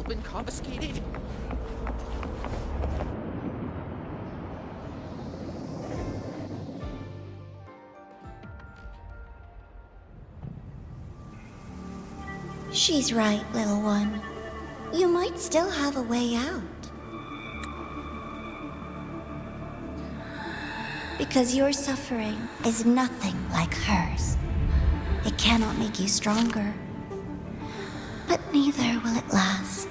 been confiscated? She's right, little one. You might still have a way out. Because your suffering is nothing like hers. It cannot make you stronger, but neither will it last.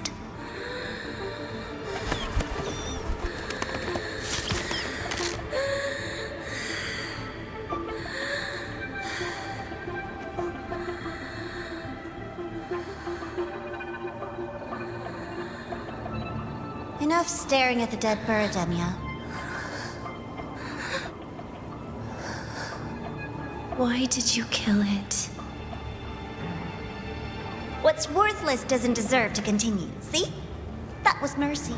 Enough staring at the dead bird, Denia. Why did you kill it? What's worthless doesn't deserve to continue, see? That was mercy.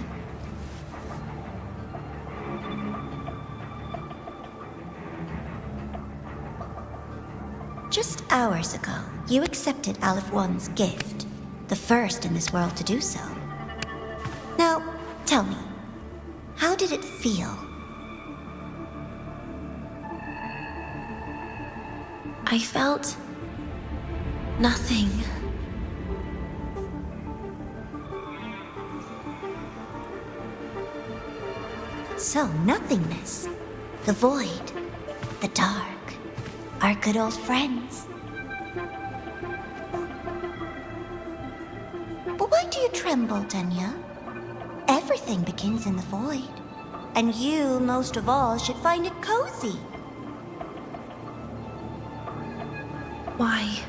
Just hours ago, you accepted Aleph One's gift, the first in this world to do so. Now, tell me, how did it feel? I felt nothing. So, nothingness, the void, the dark, our good old friends. But why do you tremble, Denia? Everything begins in the void, and you, most of all, should find it cozy. Why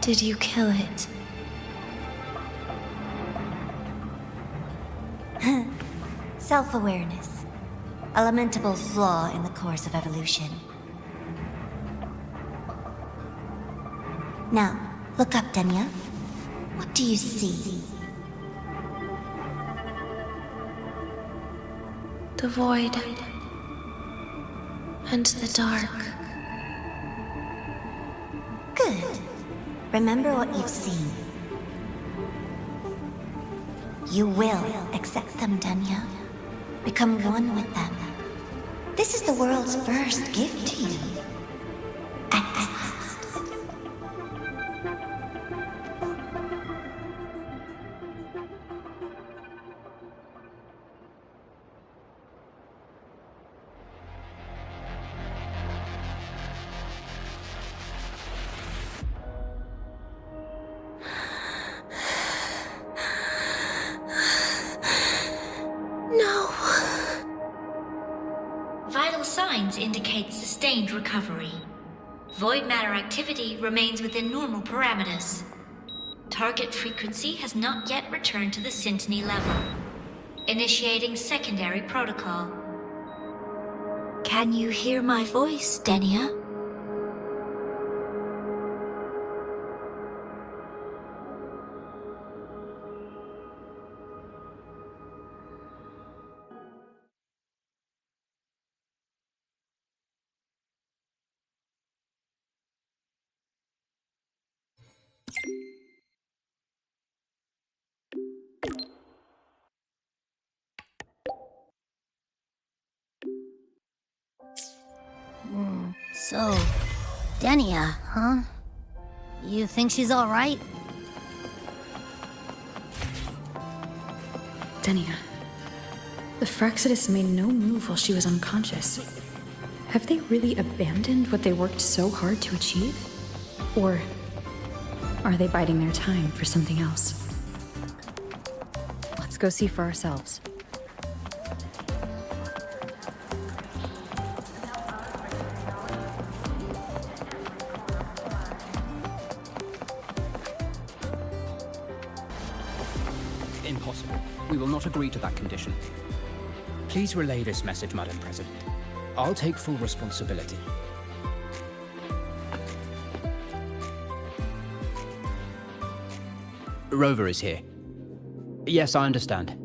did you kill it? Self-awareness. A lamentable flaw in the course of evolution. Now, look up, Denia. What do you see? The void and the dark. Good. Remember what you've seen. You will accept them, Denia. Become one with them. This is the world's first gift to you. At last. Vital signs indicate sustained recovery. Void matter activity remains within normal parameters. Target frequency has not yet returned to the syntony level. Initiating secondary protocol. Can you hear my voice, Denia? So, Denia, huh? You think she's all right? Denia. The Fraccidus made no move while she was unconscious. Have they really abandoned what they worked so hard to achieve? Or are they biding their time for something else? Let's go see for ourselves. Impossible. We will not agree to that condition. Please relay this message, Madam President. I'll take full responsibility. Rover is here. Yes, I understand.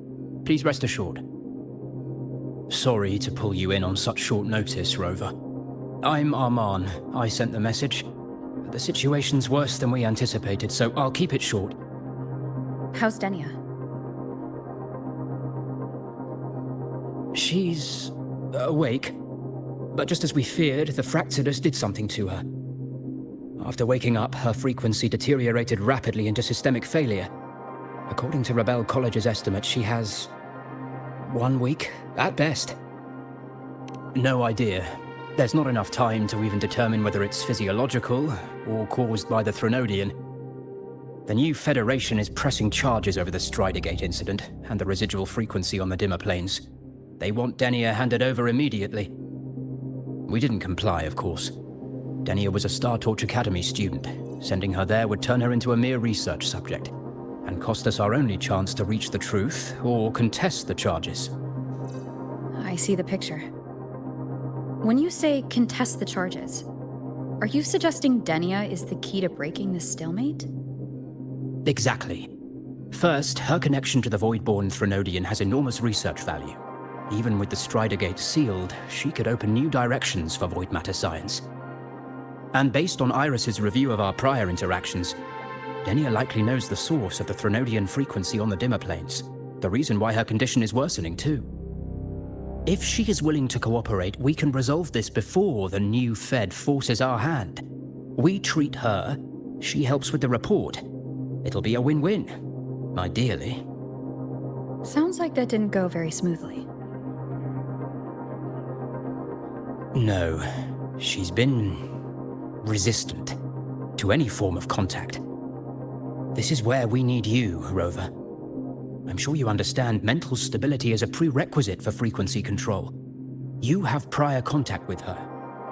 Please rest assured. Sorry to pull you in on such short notice, Rover. I'm Arman. I sent the message. The situation's worse than we anticipated, so I'll keep it short. How's Denia? She's awake. But just as we feared, the Fractsidus did something to her. After waking up, her frequency deteriorated rapidly into systemic failure. According to Rebel College's estimate, she has 1 week, at best. No idea. There's not enough time to even determine whether it's physiological or caused by the Threnodian. The new Federation is pressing charges over the Stridergate incident and the residual frequency on the dimmer planes. They want Denia handed over immediately. We didn't comply, of course. Denia was a Star Torch Academy student. Sending her there would turn her into a mere research subject, and cost us our only chance to reach the truth or contest the charges. I see the picture. When you say contest the charges, are you suggesting Denia is the key to breaking this stalemate? Exactly. First, her connection to the Voidborn Threnodian has enormous research value. Even with the Stridergate sealed, she could open new directions for void matter science. And based on Iris's review of our prior interactions, Denia likely knows the source of the Threnodian frequency on the dimmer planes, the reason why her condition is worsening too. If she is willing to cooperate, we can resolve this before the new Fed forces our hand. We treat her, she helps with the report. It'll be a win-win, ideally. Sounds like that didn't go very smoothly. No, she's been resistant to any form of contact. This is where we need you, Rover. I'm sure you understand mental stability is a prerequisite for frequency control. You have prior contact with her,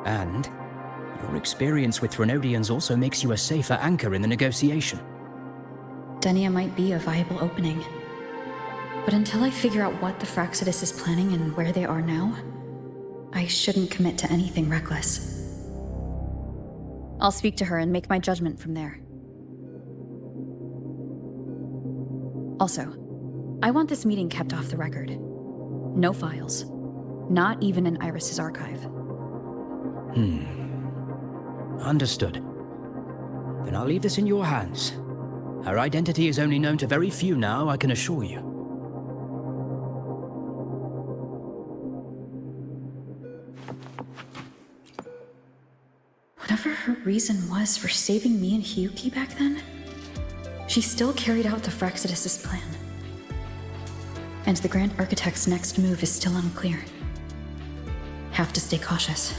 and your experience with Threnodians also makes you a safer anchor in the negotiation. Denia might be a viable opening. But until I figure out what the Fractsidus is planning and where they are now, I shouldn't commit to anything reckless. I'll speak to her and make my judgment from there. Also, I want this meeting kept off the record. No files. Not even in Iris's archive. Understood. Then I'll leave this in your hands. Her identity is only known to very few now, I can assure you. Whatever her reason was for saving me and Hyuki back then, she still carried out the Fractsidus' plan. And the Grand Architect's next move is still unclear. Have to stay cautious.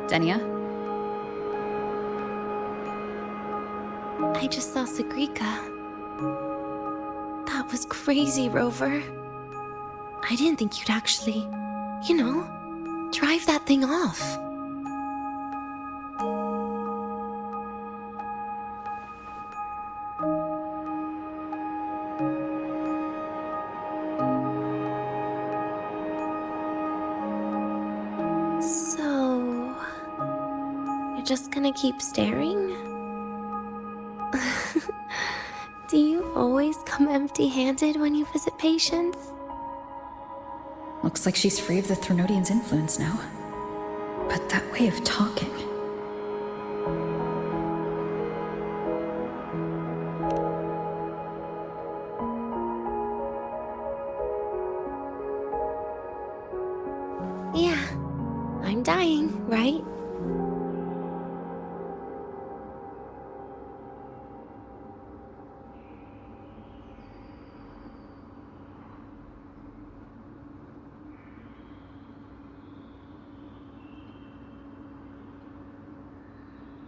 Denia? I just saw Sagrika. That was crazy, Rover. I didn't think you'd actually, drive that thing off. So, you're just gonna keep staring? Do you always come empty-handed when you visit patients? Looks like she's free of the Threnodian's influence now. But that way of talking... Yeah, I'm dying, right?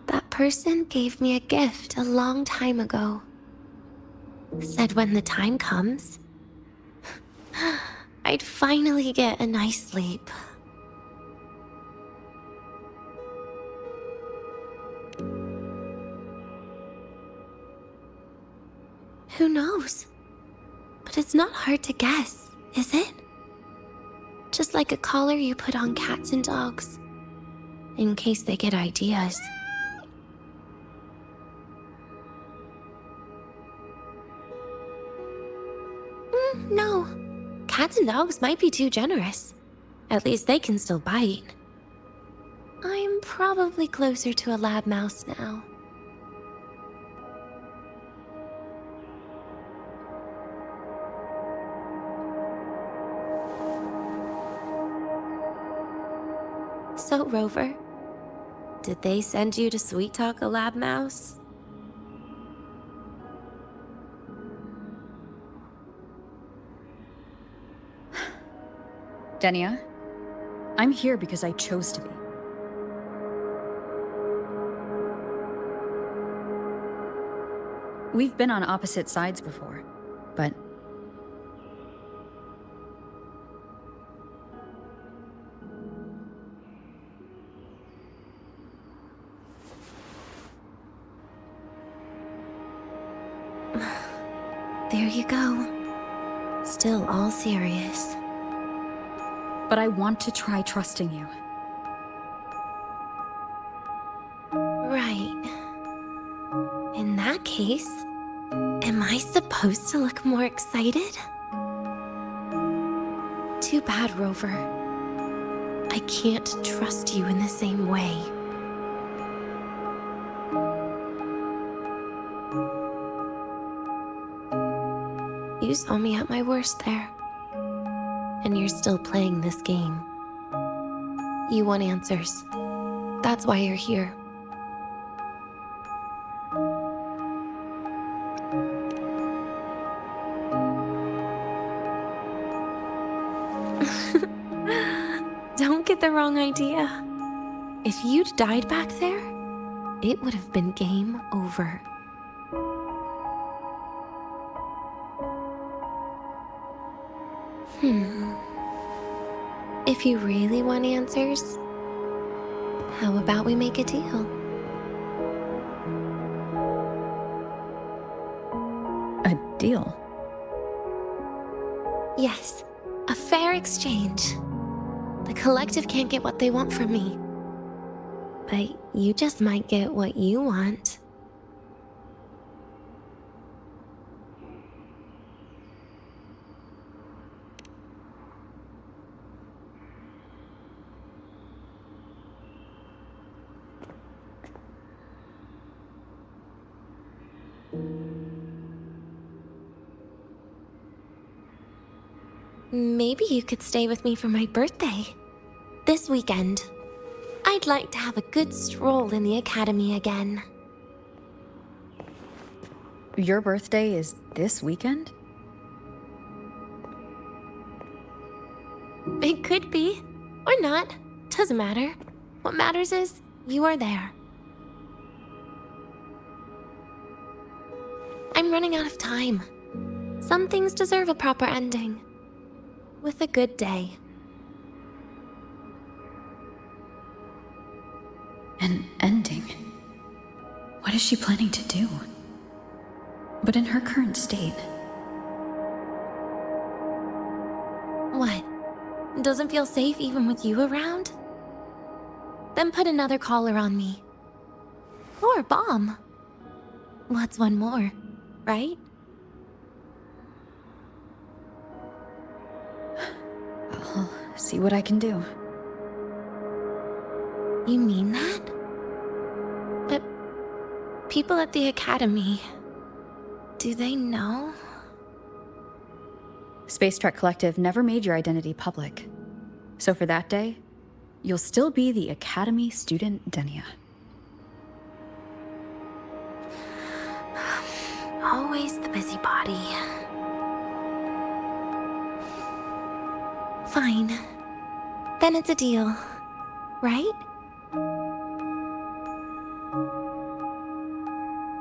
That person gave me a gift a long time ago. Said when the time comes, I'd finally get a nice sleep. Who knows? But it's not hard to guess, is it? Just like a collar you put on cats and dogs, in case they get ideas. No. Cats and dogs might be too generous. At least they can still bite. I'm probably closer to a lab mouse now. So, Rover, did they send you to sweet talk a lab mouse? Denia, I'm here because I chose to be. We've been on opposite sides before, but... There you go. Still all serious. But I want to try trusting you. Right. In that case, am I supposed to look more excited? Too bad, Rover. I can't trust you in the same way. You saw me at my worst there. And you're still playing this game. You want answers. That's why you're here. Don't get the wrong idea. If you'd died back there, it would have been game over. If you really want answers, how about we make a deal? A deal? Yes, a fair exchange. The collective can't get what they want from me. But you just might get what you want. Maybe you could stay with me for my birthday. This weekend. I'd like to have a good stroll in the academy again. Your birthday is this weekend? It could be. Or not. Doesn't matter. What matters is you are there. I'm running out of time. Some things deserve a proper ending. With a good day. An ending? What is she planning to do? But in her current state... What? Doesn't feel safe even with you around? Then put another collar on me. Or a bomb. What's one more, right? I'll see what I can do. You mean that? But people at the academy, do they know? Space Trek Collective never made your identity public. So for that day, you'll still be the Academy student Denia. Always the busybody. Fine. Then it's a deal, right?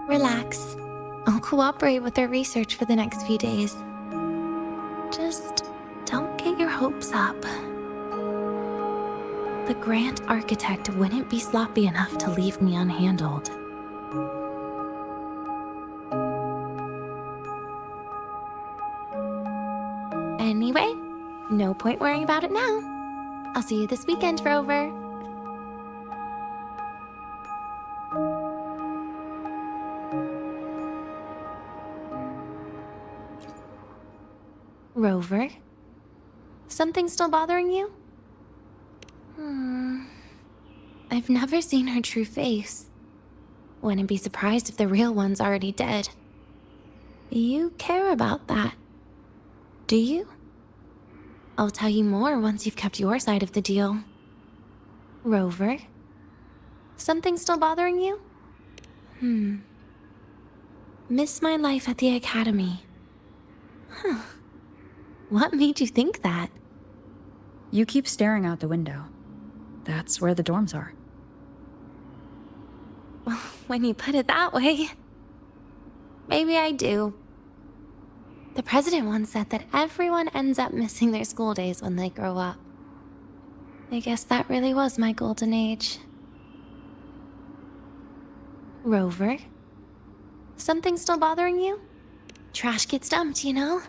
Relax. I'll cooperate with their research for the next few days. Just don't get your hopes up. The Grand Architect wouldn't be sloppy enough to leave me unhandled. No point worrying about it now. I'll see you this weekend, Rover. Rover? Something still bothering you? I've never seen her true face. Wouldn't be surprised if the real one's already dead. You care about that, do you? I'll tell you more once you've kept your side of the deal. Rover? Something still bothering you? Miss my life at the academy. Huh. What made you think that? You keep staring out the window. That's where the dorms are. When you put it that way, maybe I do. The president once said that everyone ends up missing their school days when they grow up. I guess that really was my golden age. Rover? Something still bothering you? Trash gets dumped, you know?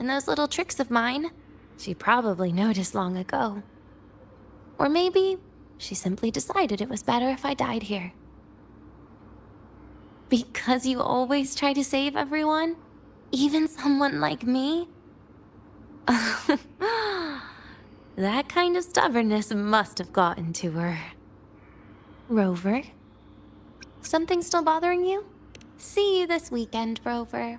And those little tricks of mine, she probably noticed long ago. Or maybe she simply decided it was better if I died here. Because you always try to save everyone? Even someone like me? That kind of stubbornness must have gotten to her. Rover? Something still bothering you? See you this weekend, Rover.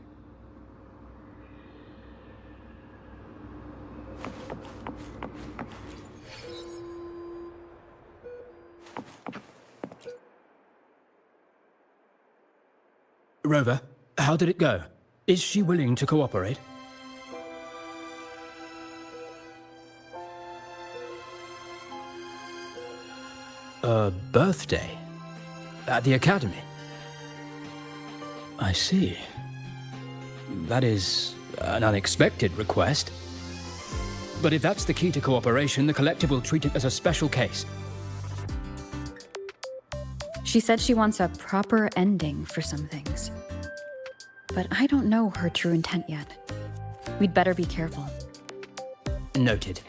Rover, how did it go? Is she willing to cooperate? A birthday? At the academy? I see. That is an unexpected request. But if that's the key to cooperation, the collective will treat it as a special case. She said she wants a proper ending for some things. But I don't know her true intent yet. We'd better be careful. Noted.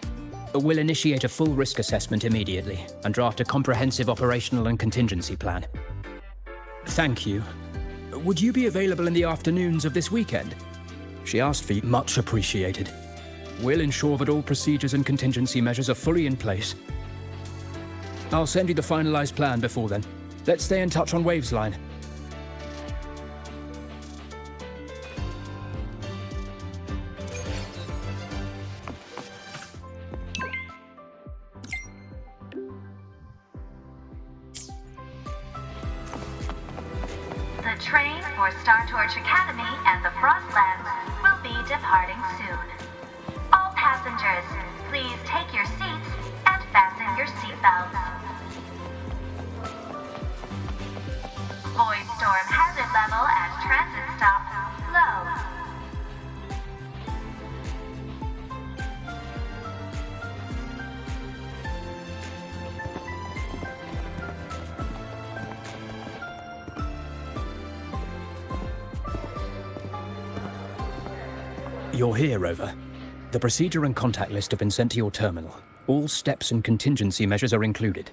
We'll initiate a full risk assessment immediately and draft a comprehensive operational and contingency plan. Thank you. Would you be available in the afternoons of this weekend? She asked for you. Much appreciated. We'll ensure that all procedures and contingency measures are fully in place. I'll send you the finalized plan before then. Let's stay in touch on Waves line. The train for Star Torch Academy and the Frostlands will be departing soon. All passengers, please take your seats and fasten your seatbelts. Void storm hazard level at transit stop low. You're here, Rover. The procedure and contact list have been sent to your terminal. All steps and contingency measures are included.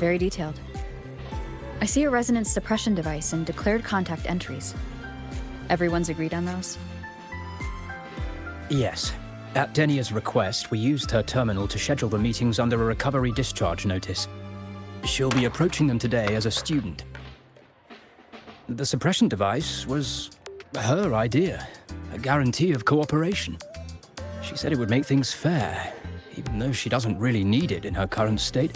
very detailed. I see a resonance suppression device and declared contact entries. Everyone's agreed on those? Yes. At Denia's request, we used her terminal to schedule the meetings under a recovery discharge notice. She'll be approaching them today as a student. The suppression device was her idea, a guarantee of cooperation. She said it would make things fair, even though she doesn't really need it in her current state.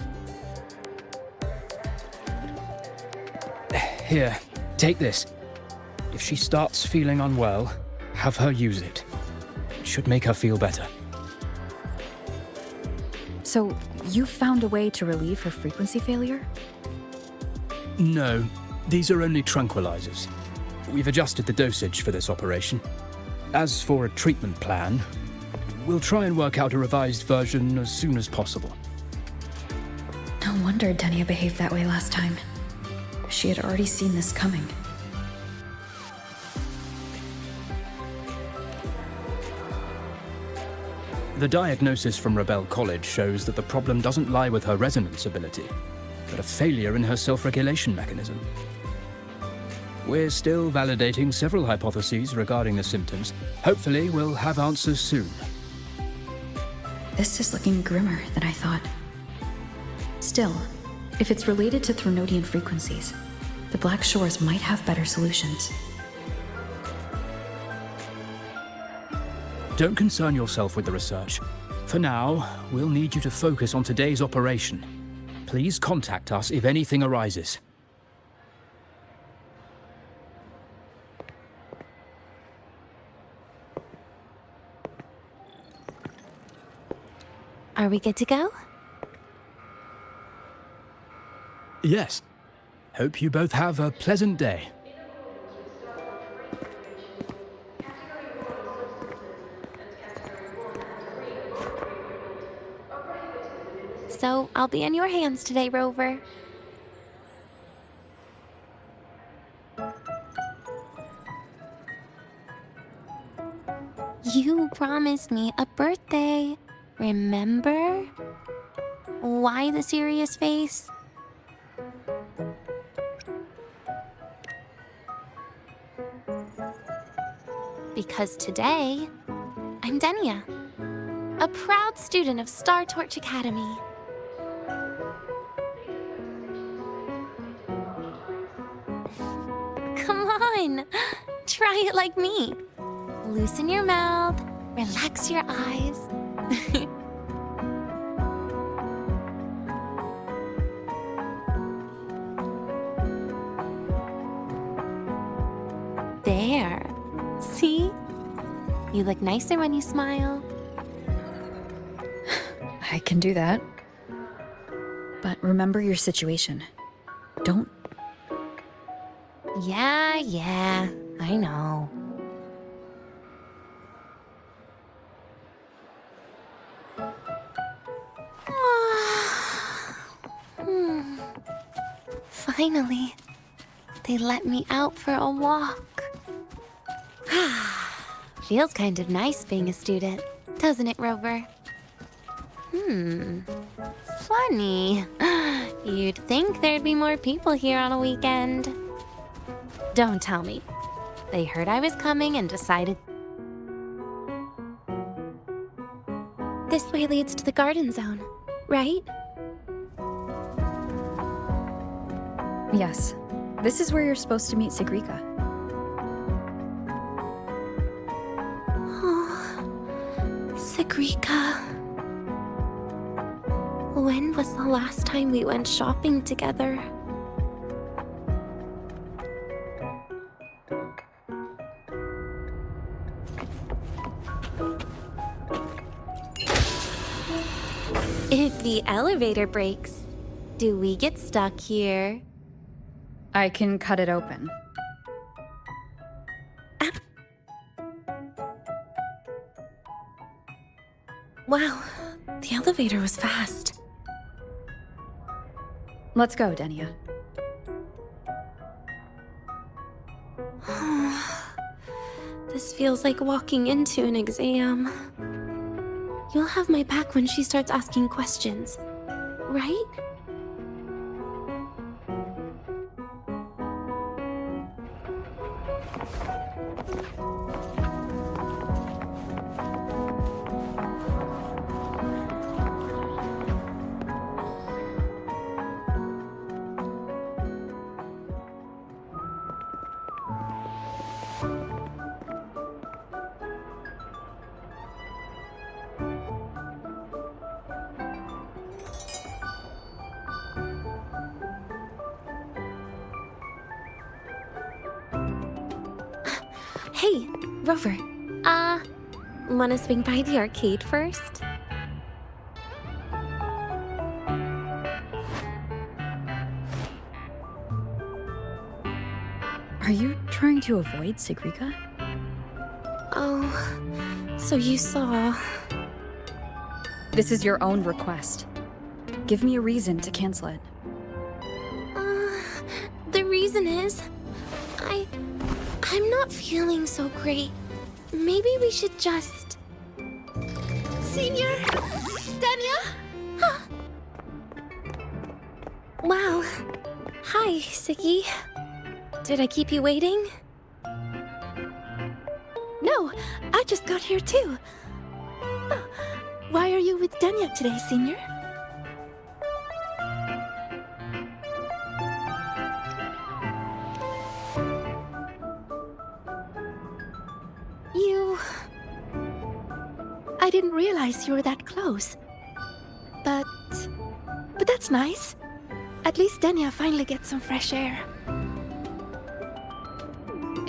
Here, take this. If she starts feeling unwell, have her use it. It should make her feel better. So, you found a way to relieve her frequency failure? No, these are only tranquilizers. We've adjusted the dosage for this operation. As for a treatment plan, we'll try and work out a revised version as soon as possible. No wonder Denia behaved that way last time. She had already seen this coming. The diagnosis from Rebel College shows that the problem doesn't lie with her resonance ability, but a failure in her self-regulation mechanism. We're still validating several hypotheses regarding the symptoms. Hopefully, we'll have answers soon. This is looking grimmer than I thought. Still, if it's related to Threnodian frequencies, the Black Shores might have better solutions. Don't concern yourself with the research. For now, we'll need you to focus on today's operation. Please contact us if anything arises. Are we good to go? Yes. Hope you both have a pleasant day. So, I'll be in your hands today, Rover. You promised me a birthday, remember? Why the serious face? Because today, I'm Denia, a proud student of Star Torch Academy. Come on, try it like me. Loosen your mouth, relax your eyes. There. See? You look nicer when you smile. I can do that. But remember your situation. Don't... Yeah, I know. Finally, they let me out for a walk. Feels kind of nice being a student, doesn't it, Rover? Funny. You'd think there'd be more people here on a weekend. Don't tell me. They heard I was coming and decided... This way leads to the garden zone, right? Yes. This is where you're supposed to meet Sigrika. Sigrika. When was the last time we went shopping together? If the elevator breaks, do we get stuck here? I can cut it open. Wow, the elevator was fast. Let's go, Denia. This feels like walking into an exam. You'll have my back when she starts asking questions, right? Hey, Rover. Wanna swing by the arcade first? Are you trying to avoid Sigrika? Oh, so you saw... This is your own request. Give me a reason to cancel it. The reason is... I'm not feeling so great. Maybe we should just... Senior? Denia? Wow. Hi, Siggy. Did I keep you waiting? No, I just got here too. Oh, why are you with Denia today, Senior? I didn't realize you were that close. But that's nice. At least Denia finally gets some fresh air.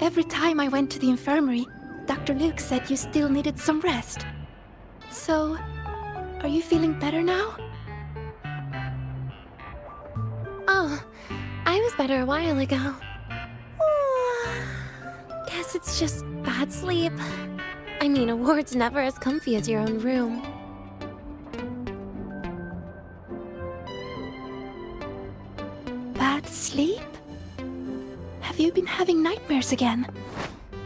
Every time I went to the infirmary, Dr. Luke said you still needed some rest. So, are you feeling better now? Oh, I was better a while ago. Guess it's just bad sleep. I mean, a ward's never as comfy as your own room. Bad sleep? Have you been having nightmares again?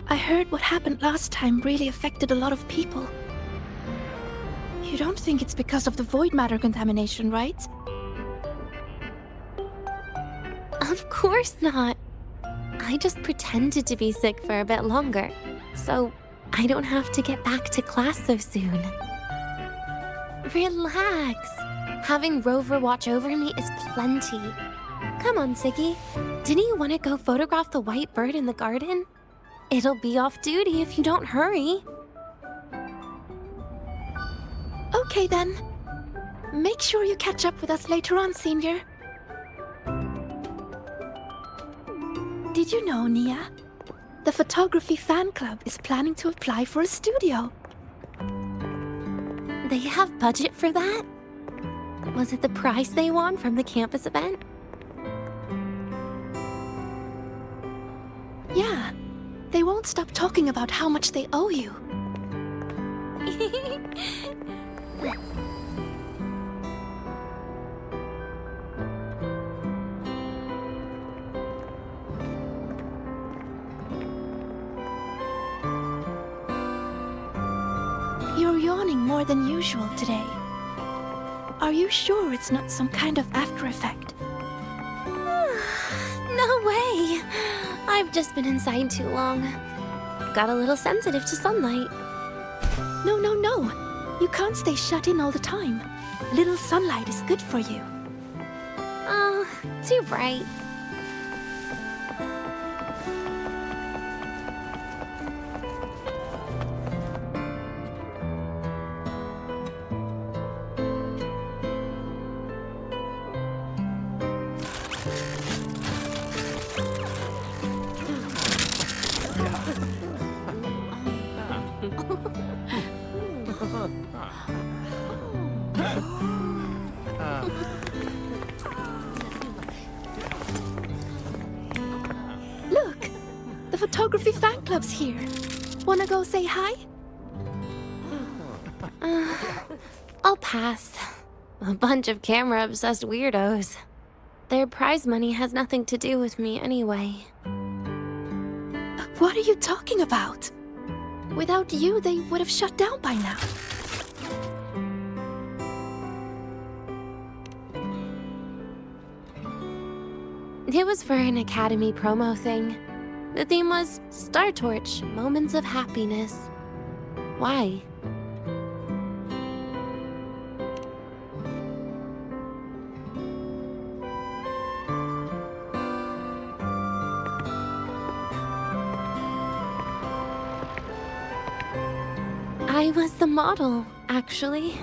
I heard what happened last time really affected a lot of people. You don't think it's because of the void matter contamination, right? Of course not. I just pretended to be sick for a bit longer, so I don't have to get back to class so soon. Relax. Having Rover watch over me is plenty. Come on, Siggy. Didn't you want to go photograph the white bird in the garden? It'll be off duty if you don't hurry. Okay then. Make sure you catch up with us later on, Senior. Did you know, Nia? The photography fan club is planning to apply for a studio. They have budget for that? Was it the prize they won from the campus event? Yeah. They won't stop talking about how much they owe you. You're yawning more than usual today. Are you sure it's not some kind of after effect? No way! I've just been inside too long. Got a little sensitive to sunlight. No. You can't stay shut in all the time. Little sunlight is good for you. Oh, too bright. Look! The photography fan club's here. Wanna go say hi? I'll pass. A bunch of camera-obsessed weirdos. Their prize money has nothing to do with me anyway. What are you talking about? Without you, they would have shut down by now. It was for an Academy promo thing. The theme was Star Torch, Moments of Happiness. Why? I was the model, actually.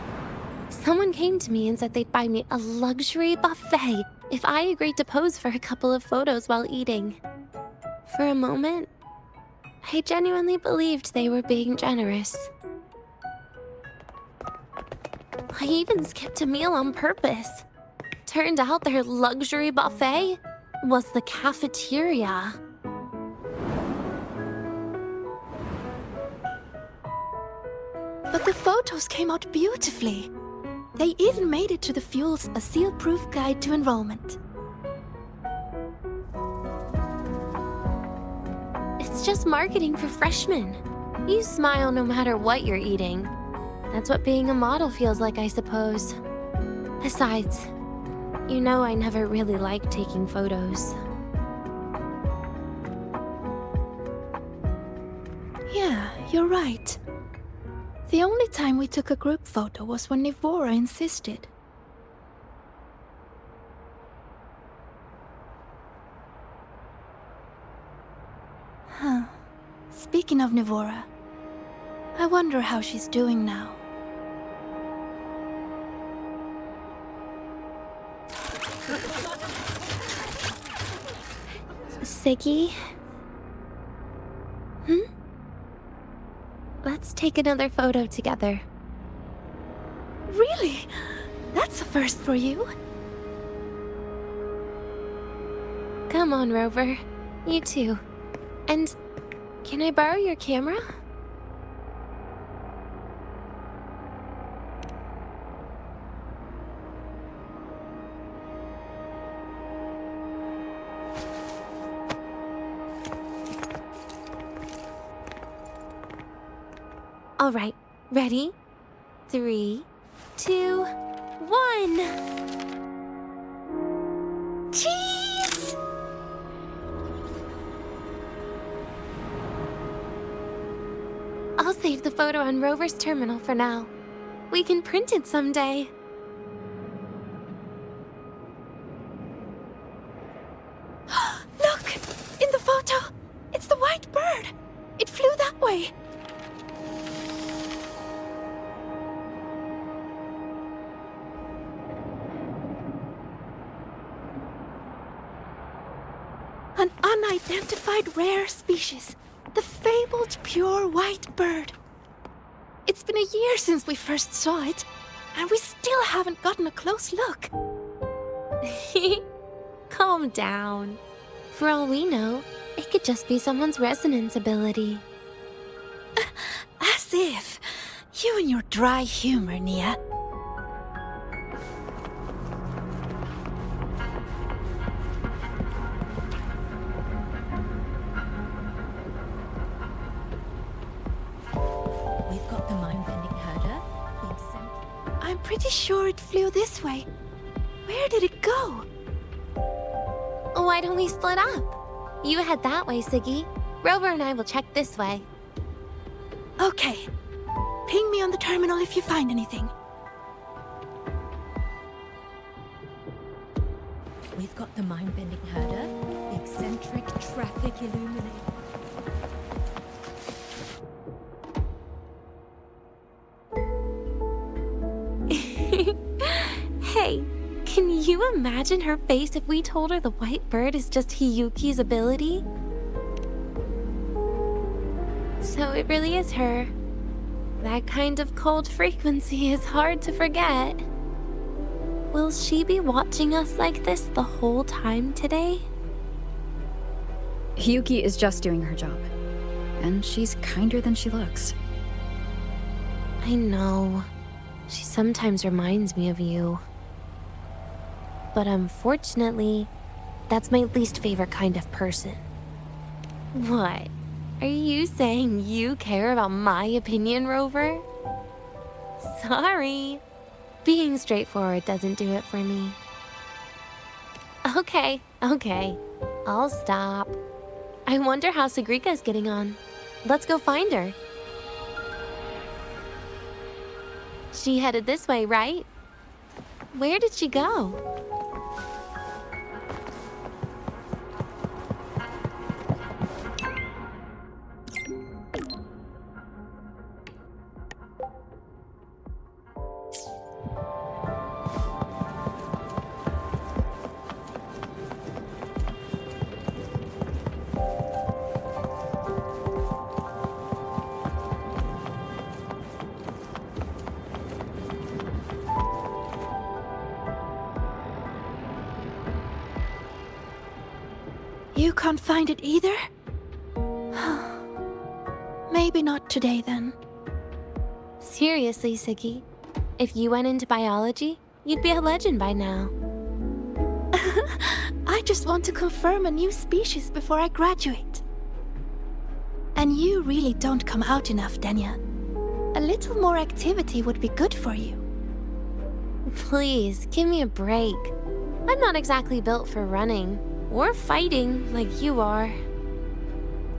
Someone came to me and said they'd buy me a luxury buffet if I agreed to pose for a couple of photos while eating. For a moment, I genuinely believed they were being generous. I even skipped a meal on purpose. Turned out their luxury buffet was the cafeteria. But the photos came out beautifully. They even made it to the Fuel's A Seal-Proof Guide to Enrollment. It's just marketing for freshmen. You smile no matter what you're eating. That's what being a model feels like, I suppose. Besides, you know I never really liked taking photos. Yeah, you're right. The only time we took a group photo was when Nivora insisted. Huh. Speaking of Nivora, I wonder how she's doing now. Siggy? Let's take another photo together. Really? That's a first for you. Come on, Rover. You too. And can I borrow your camera? All right, ready? 3, 2, 1. Cheese! I'll save the photo on Rover's terminal for now. We can print it someday. Look! In the photo! It's the white bird! It flew that way! An unidentified rare species. The fabled pure white bird. It's been a year since we first saw it, and we still haven't gotten a close look. Calm down. For all we know, it could just be someone's resonance ability. As if. You and your dry humor, Nia. I'm pretty sure it flew this way. Where did it go? Why don't we split up? You head that way, Siggy. Rover and I will check this way. Okay. Ping me on the terminal if you find anything. We've got the mind-bending herder, the eccentric traffic illuminator. Hey, can you imagine her face if we told her the white bird is just Hiyuki's ability? So it really is her. That kind of cold frequency is hard to forget. Will she be watching us like this the whole time today? Hiyuki is just doing her job. And she's kinder than she looks. I know. She sometimes reminds me of you. But unfortunately, that's my least favorite kind of person. What? Are you saying you care about my opinion, Rover? Sorry. Being straightforward doesn't do it for me. Okay. I'll stop. I wonder how Sagrika's getting on. Let's go find her. She headed this way, right? Where did she go? You can't find it either? Maybe not today then. Seriously, Siggy, if you went into biology, you'd be a legend by now. I just want to confirm a new species before I graduate. And you really don't come out enough, Denia. A little more activity would be good for you. Please, give me a break. I'm not exactly built for running or fighting like you are.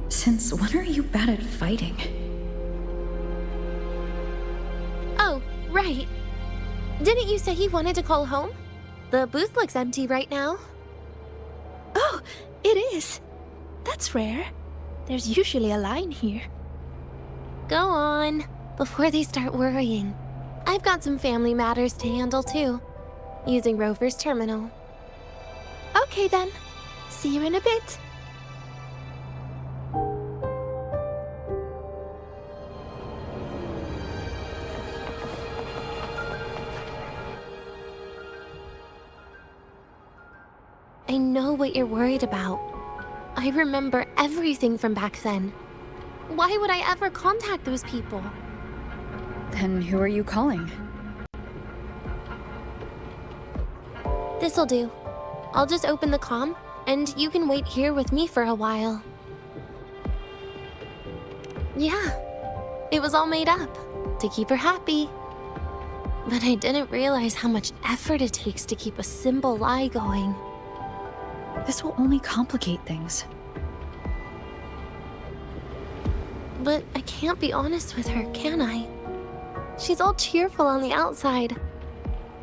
Since when are you bad at fighting? Oh, right. Didn't you say you wanted to call home? The booth looks empty right now. Oh, it is. That's rare. There's usually a line here. Go on, before they start worrying. I've got some family matters to handle too, using Rover's terminal. Okay then. See you in a bit. I know what you're worried about. I remember everything from back then. Why would I ever contact those people? Then who are you calling? This'll do. I'll just open the comm, and you can wait here with me for a while. Yeah, it was all made up to keep her happy. But I didn't realize how much effort it takes to keep a simple lie going. This will only complicate things. But I can't be honest with her, can I? She's all cheerful on the outside,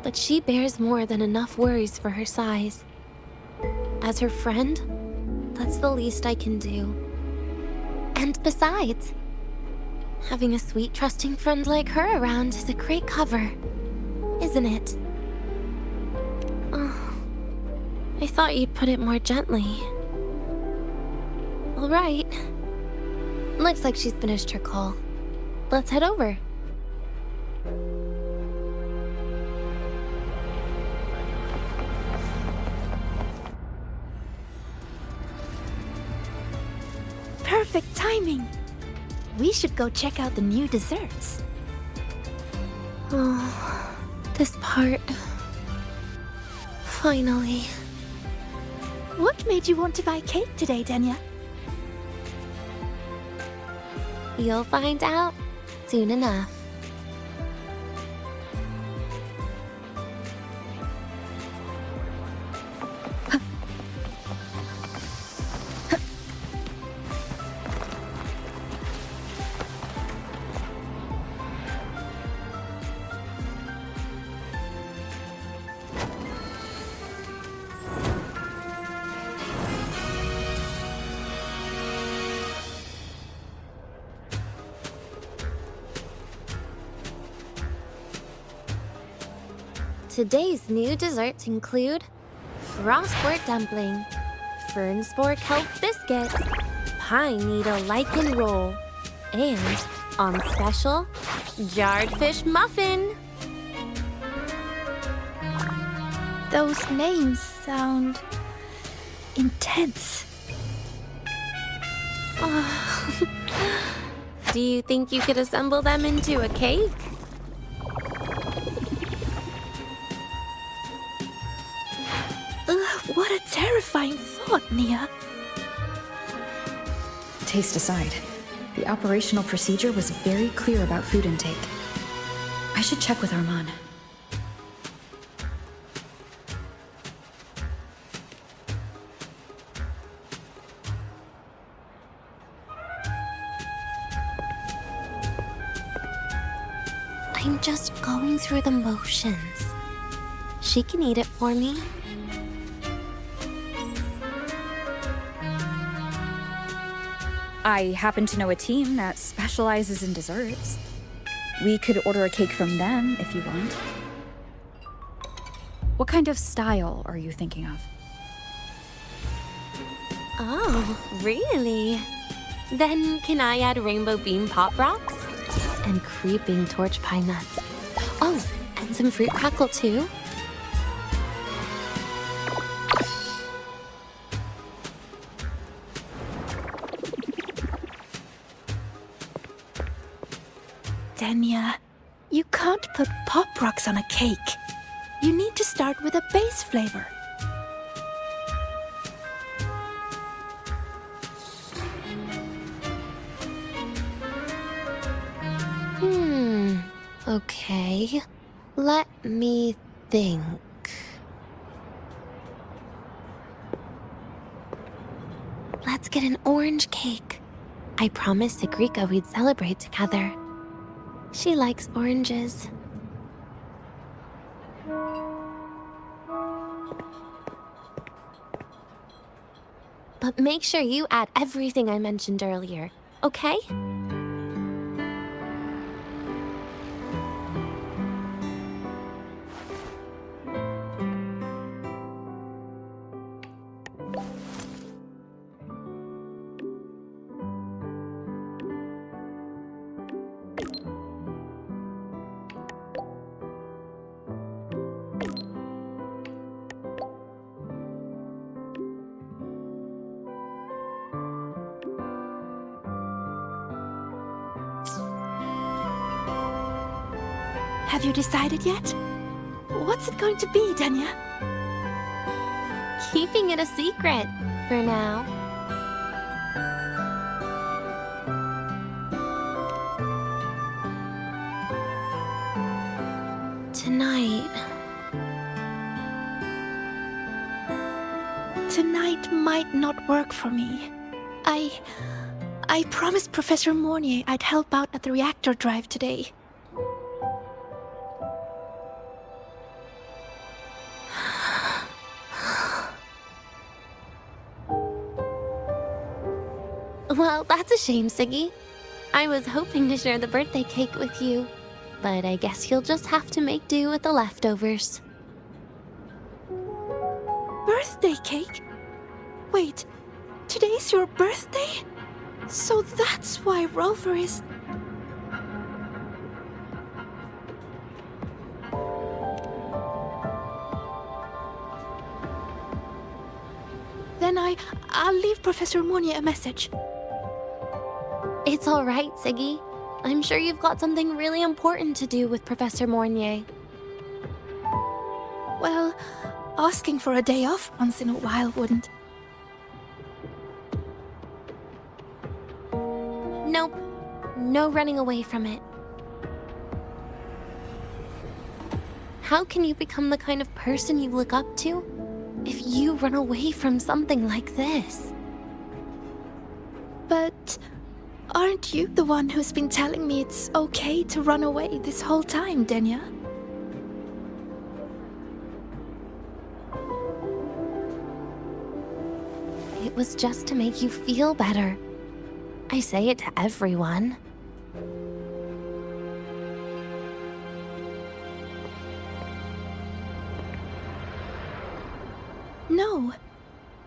but she bears more than enough worries for her size. As her friend, that's the least I can do. And besides, having a sweet, trusting friend like her around is a great cover, isn't it? Oh, I thought you'd put it more gently. All right. Looks like she's finished her call. Let's head over. Perfect timing. We should go check out the new desserts. Oh, this part. Finally. What made you want to buy cake today, Denia? You'll find out soon enough. Today's new desserts include frostwort dumpling, fern spore kelp biscuit, pine needle lichen roll, and, on special, jarred fish muffin. Those names sound intense. Do you think you could assemble them into a cake? What a terrifying thought, Nia. Taste aside, the operational procedure was very clear about food intake. I should check with Arman. I'm just going through the motions. She can eat it for me. I happen to know a team that specializes in desserts. We could order a cake from them if you want. What kind of style are you thinking of? Oh, really? Then can I add rainbow bean pop rocks? And creeping torch pine nuts. Oh, and some fruit crackle too? Denia. You can't put pop rocks on a cake. You need to start with a base flavor. Okay. Let me think. Let's get an orange cake. I promised Sigrika we'd celebrate together. She likes oranges. But make sure you add everything I mentioned earlier, okay? Have you decided yet? What's it going to be, Denia? Keeping it a secret for now. Tonight might not work for me. I promised Professor Mornier I'd help out at the reactor drive today. Well, that's a shame, Siggy. I was hoping to share the birthday cake with you, but I guess you'll just have to make do with the leftovers. Birthday cake? Wait, today's your birthday? So that's why Rover is... Then I'll leave Professor Mornier a message. It's all right, Siggy. I'm sure you've got something really important to do with Professor Mornier. Well, asking for a day off once in a while wouldn't. Nope. No running away from it. How can you become the kind of person you look up to if you run away from something like this? But aren't you the one who's been telling me it's okay to run away this whole time, Denia? It was just to make you feel better. I say it to everyone. No,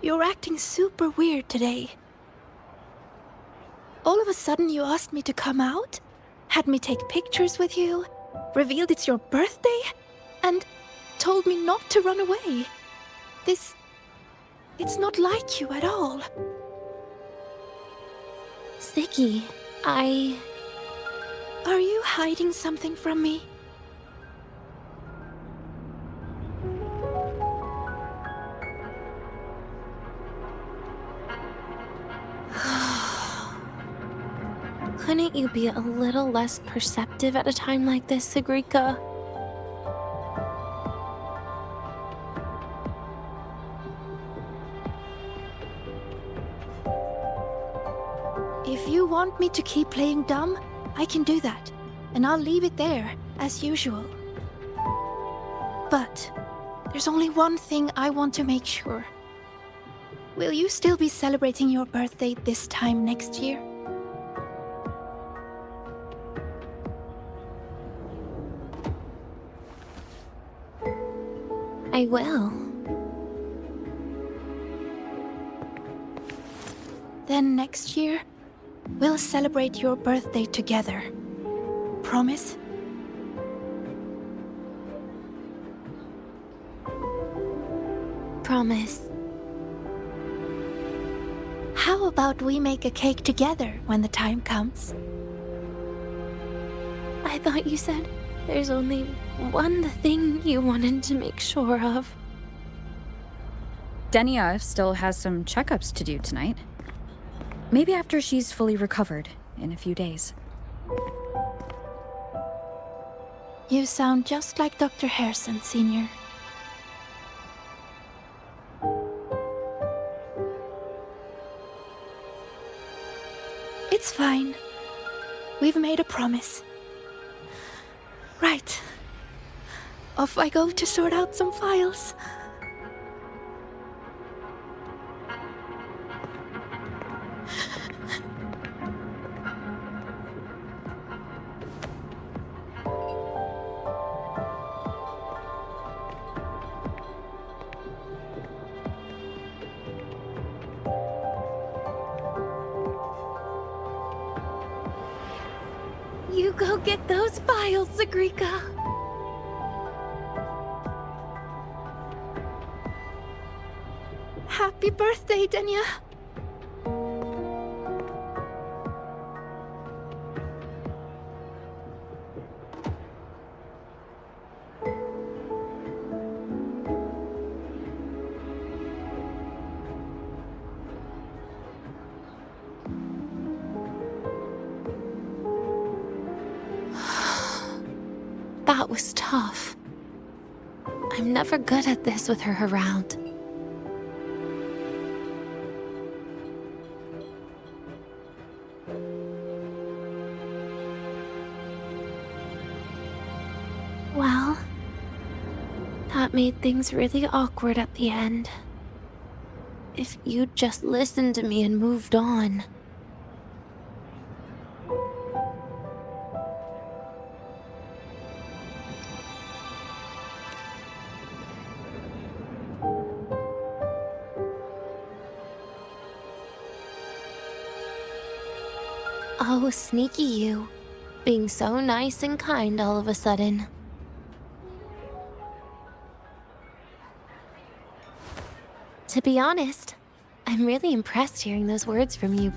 you're acting super weird today. All of a sudden you asked me to come out, had me take pictures with you, revealed it's your birthday, and told me not to run away. It's not like you at all. Siggy, Are you hiding something from me? Couldn't you be a little less perceptive at a time like this, Sigrika? If you want me to keep playing dumb, I can do that, and I'll leave it there, as usual. But there's only one thing I want to make sure. Will you still be celebrating your birthday this time next year? I will. Then next year, we'll celebrate your birthday together. Promise? Promise. How about we make a cake together when the time comes? I thought you said there's only one thing you wanted to make sure of. Denia still has some checkups to do tonight. Maybe after she's fully recovered in a few days. You sound just like Dr. Harrison, Senior. It's fine. We've made a promise. Right. Off I go to sort out some files. You go get those files, Sagrika. Happy birthday, Denia. That was tough. I'm never good at this with her around. Well, that made things really awkward at the end. If you'd just listened to me and moved on. Oh, sneaky you. Being so nice and kind all of a sudden. To be honest, I'm really impressed hearing those words from you.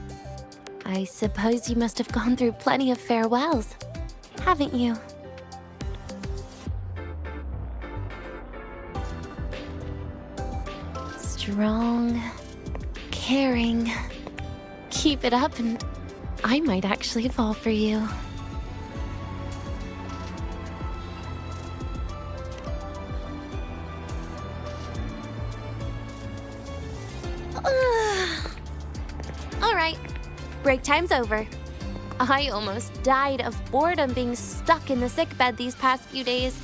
I suppose you must have gone through plenty of farewells, haven't you? Strong, caring. Keep it up and I might actually fall for you. Alright, break time's over. I almost died of boredom being stuck in the sickbed these past few days.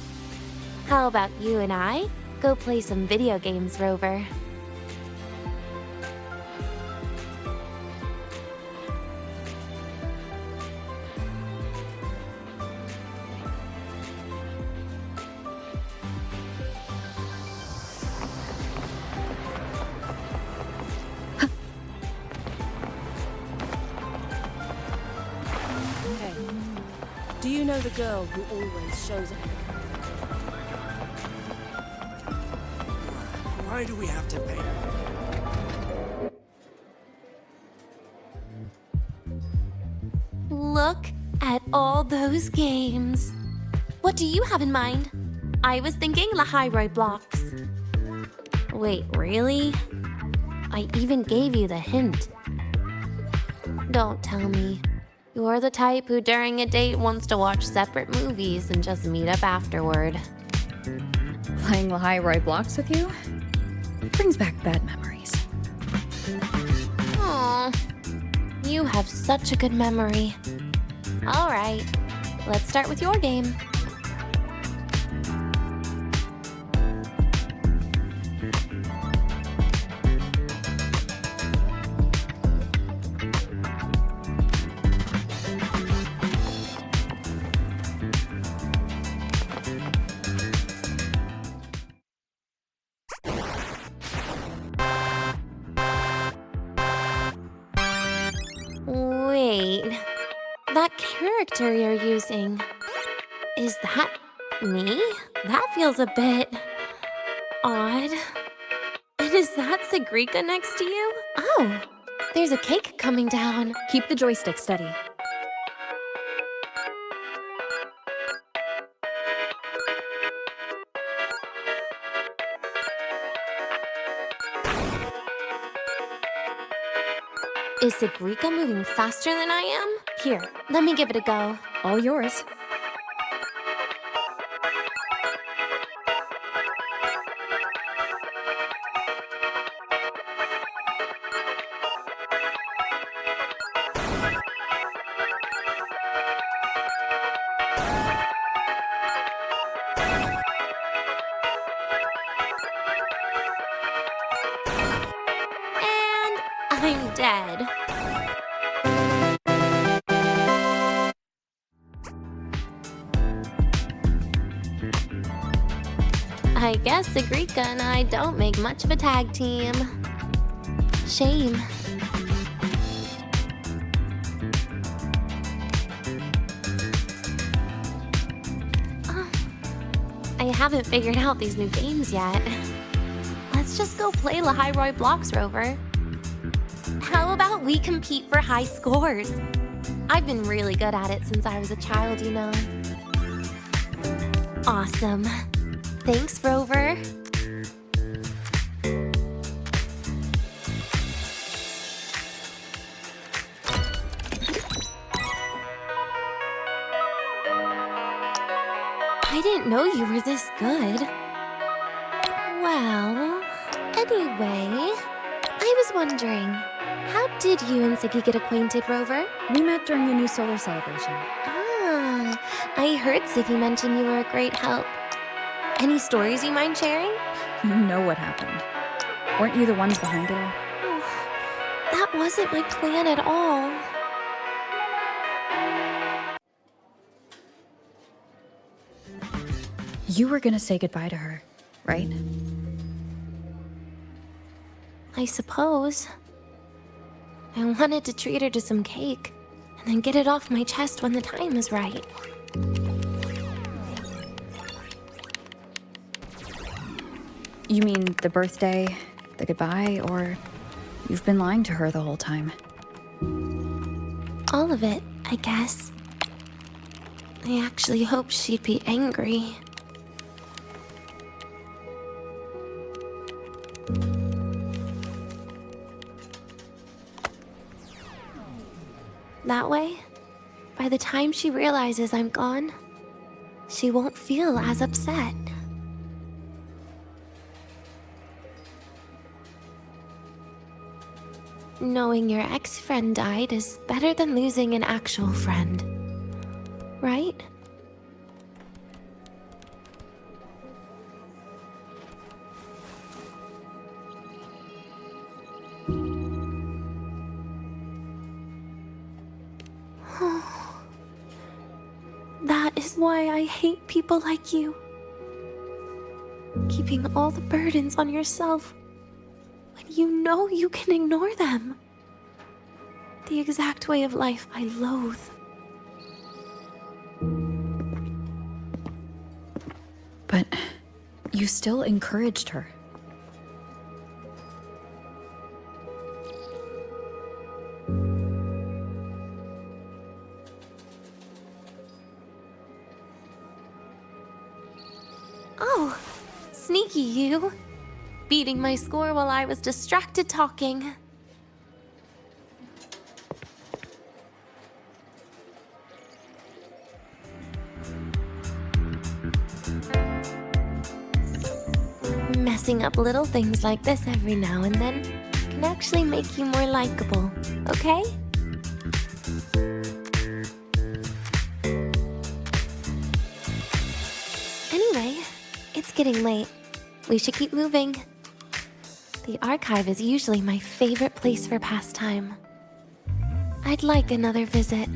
How about you and I go play some video games, Rover? Do you know the girl who always shows up? Why do we have to pay? Look at all those games. What do you have in mind? I was thinking lahai-roi blocks. Wait, really? I even gave you the hint. Don't tell me. You're the type who during a date wants to watch separate movies and just meet up afterward. Playing lahai-roi blocks with you brings back bad memories. Aw, you have such a good memory. All right, let's start with your game. Wait, that character you're using, is that me? That feels a bit odd. And is that Sagrika next to you? Oh, there's a cake coming down. Keep the joystick steady. Is Segrika moving faster than I am? Here, let me give it a go. All yours. I'm dead. I guess Segrika and I don't make much of a tag team. Shame. I haven't figured out these new games yet. Let's just go play lahai-roi blocks, Rover. How about we compete for high scores? I've been really good at it since I was a child, you know. Awesome. Thanks, Rover. I didn't know you were this good. Well, anyway, I was wondering, how did you and Siggy get acquainted, Rover? We met during the new solar celebration. Ah, I heard Siggy mention you were a great help. Any stories you mind sharing? You know what happened. Weren't you the ones behind it all? Oh, that wasn't my plan at all. You were gonna say goodbye to her, right? I suppose. I wanted to treat her to some cake, and then get it off my chest when the time is right. You mean the birthday, the goodbye, or you've been lying to her the whole time? All of it, I guess. I actually hoped she'd be angry. That way, by the time she realizes I'm gone, she won't feel as upset. Knowing your ex-friend died is better than losing an actual friend, right? That is why I hate people like you. Keeping all the burdens on yourself when you know you can ignore them. The exact way of life I loathe. But you still encouraged her. Oh, sneaky you. Beating my score while I was distracted talking. Messing up little things like this every now and then can actually make you more likable, okay? Anyway, it's getting late. We should keep moving. The archive is usually my favorite place for pastime. I'd like another visit.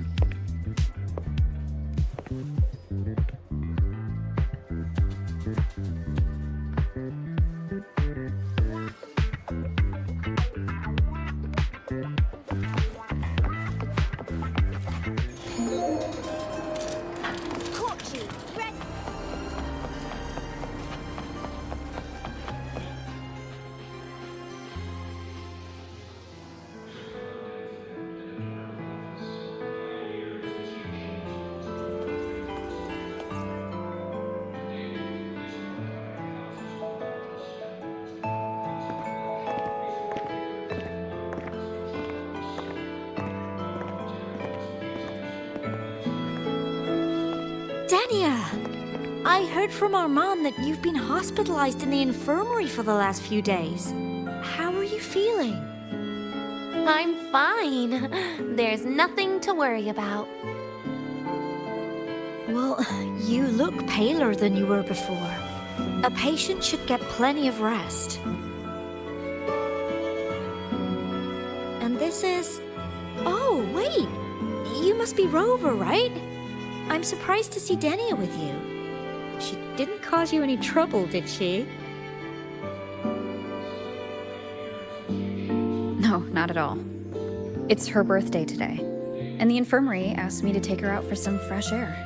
I heard from Armand that you've been hospitalized in the infirmary for the last few days. How are you feeling? I'm fine. There's nothing to worry about. Well, you look paler than you were before. A patient should get plenty of rest. And this is... Oh, wait! You must be Rover, right? I'm surprised to see Denia with you. She didn't cause you any trouble, did she? No, not at all. It's her birthday today, and the infirmary asked me to take her out for some fresh air.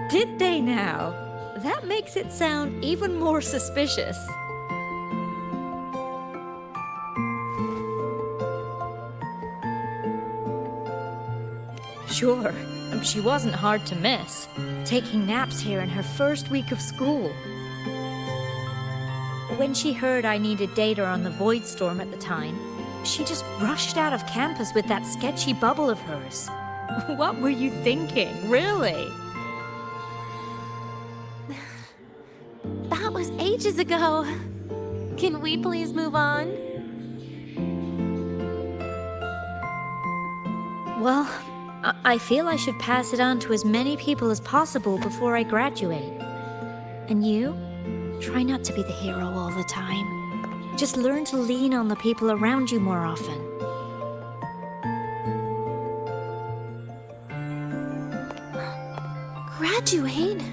Did they now? That makes it sound even more suspicious. Sure, she wasn't hard to miss, taking naps here in her first week of school. When she heard I needed data on the Void Storm at the time, she just rushed out of campus with that sketchy bubble of hers. What were you thinking, really? That was ages ago. Can we please move on? Well, I feel I should pass it on to as many people as possible before I graduate. And you? Try not to be the hero all the time. Just learn to lean on the people around you more often. Graduate?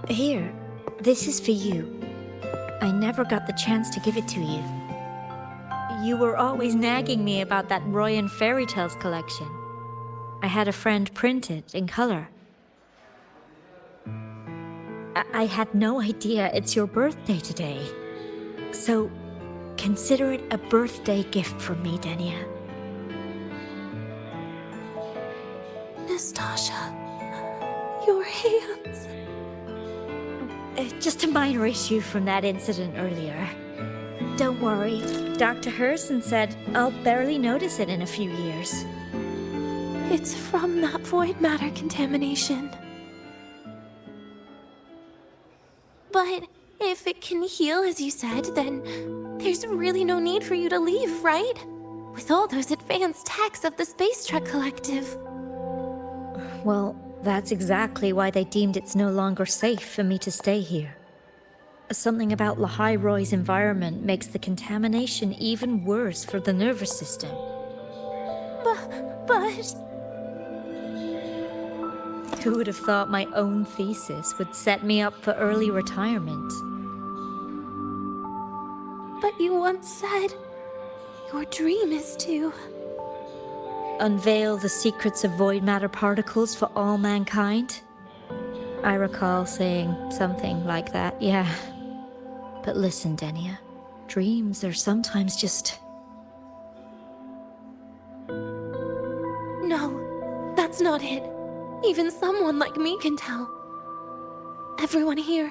Here, this is for you. I never got the chance to give it to you. You were always nagging me about that Roy and Fairy Tales collection. I had a friend print it in color. I had no idea it's your birthday today. So, consider it a birthday gift from me, Denia. Nastasha, your hands. Just a minor issue from that incident earlier. Don't worry, Dr. Herson said I'll barely notice it in a few years. It's from that void matter contamination. But if it can heal as you said, then there's really no need for you to leave, right? With all those advanced techs of the Space Trek Collective. Well, that's exactly why they deemed it's no longer safe for me to stay here. Something about lahai-roi's environment makes the contamination even worse for the nervous system. But... Who would have thought my own thesis would set me up for early retirement? But you once said your dream is to... unveil the secrets of void matter particles for all mankind? I recall saying something like that, yeah. But listen, Denia, dreams are sometimes just... No, that's not it. Even someone like me can tell. Everyone here.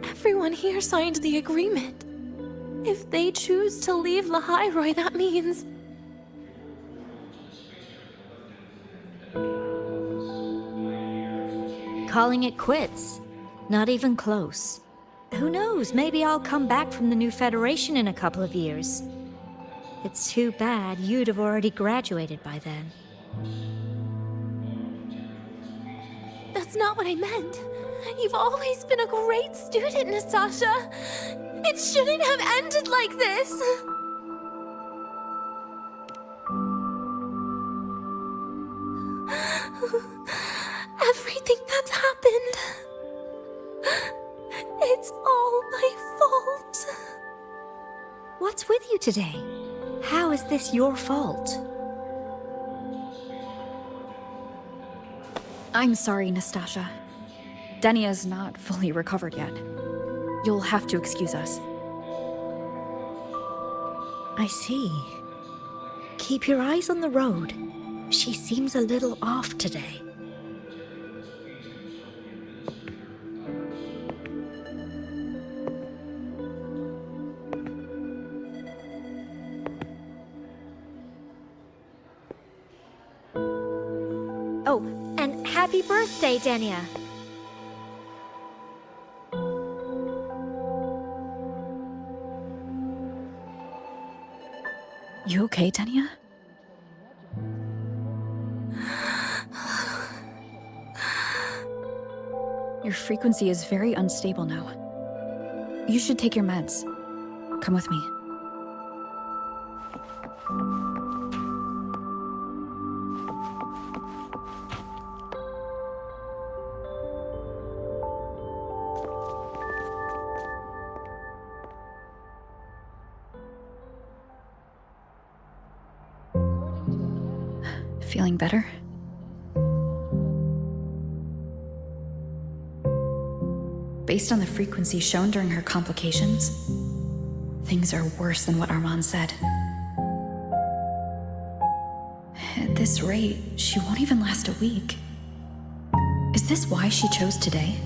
Everyone here signed the agreement. If they choose to leave lahai-roi, that means... calling it quits. Not even close. Who knows, maybe I'll come back from the new Federation in a couple of years. It's too bad you'd have already graduated by then. That's not what I meant. You've always been a great student, Nastasha. It shouldn't have ended like this. Everything that's happened... it's all my fault. What's with you today? How is this your fault? I'm sorry, Nastasha. Denia's not fully recovered yet. You'll have to excuse us. I see. Keep your eyes on the road. She seems a little off today. Happy birthday, Denia. You okay, Denia? Your frequency is very unstable now. You should take your meds. Come with me. Feeling better? Based on the frequency shown during her complications, things are worse than what Armand said. At this rate, she won't even last a week. Is this why she chose today?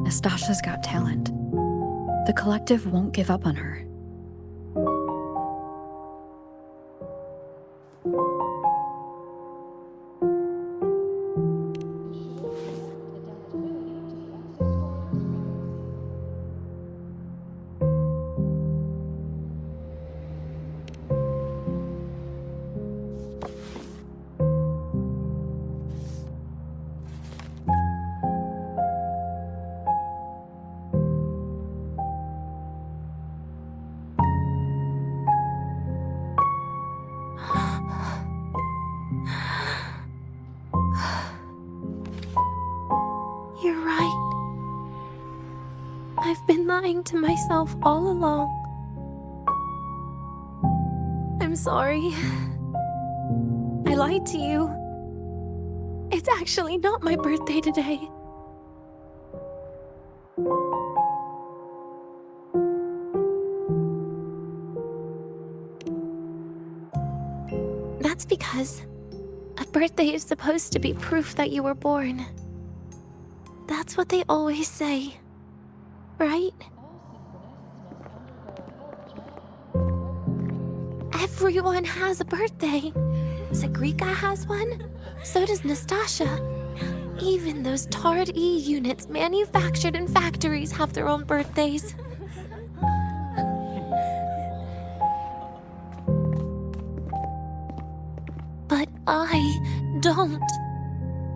Nastasha's got talent. The collective won't give up on her. You're right. I've been lying to myself all along. I'm sorry. I lied to you. It's actually not my birthday today. That's because a birthday is supposed to be proof that you were born. That's what they always say, right? Everyone has a birthday. Sagrika has one, so does Nastasha. Even those tarred E units manufactured in factories have their own birthdays. But I don't.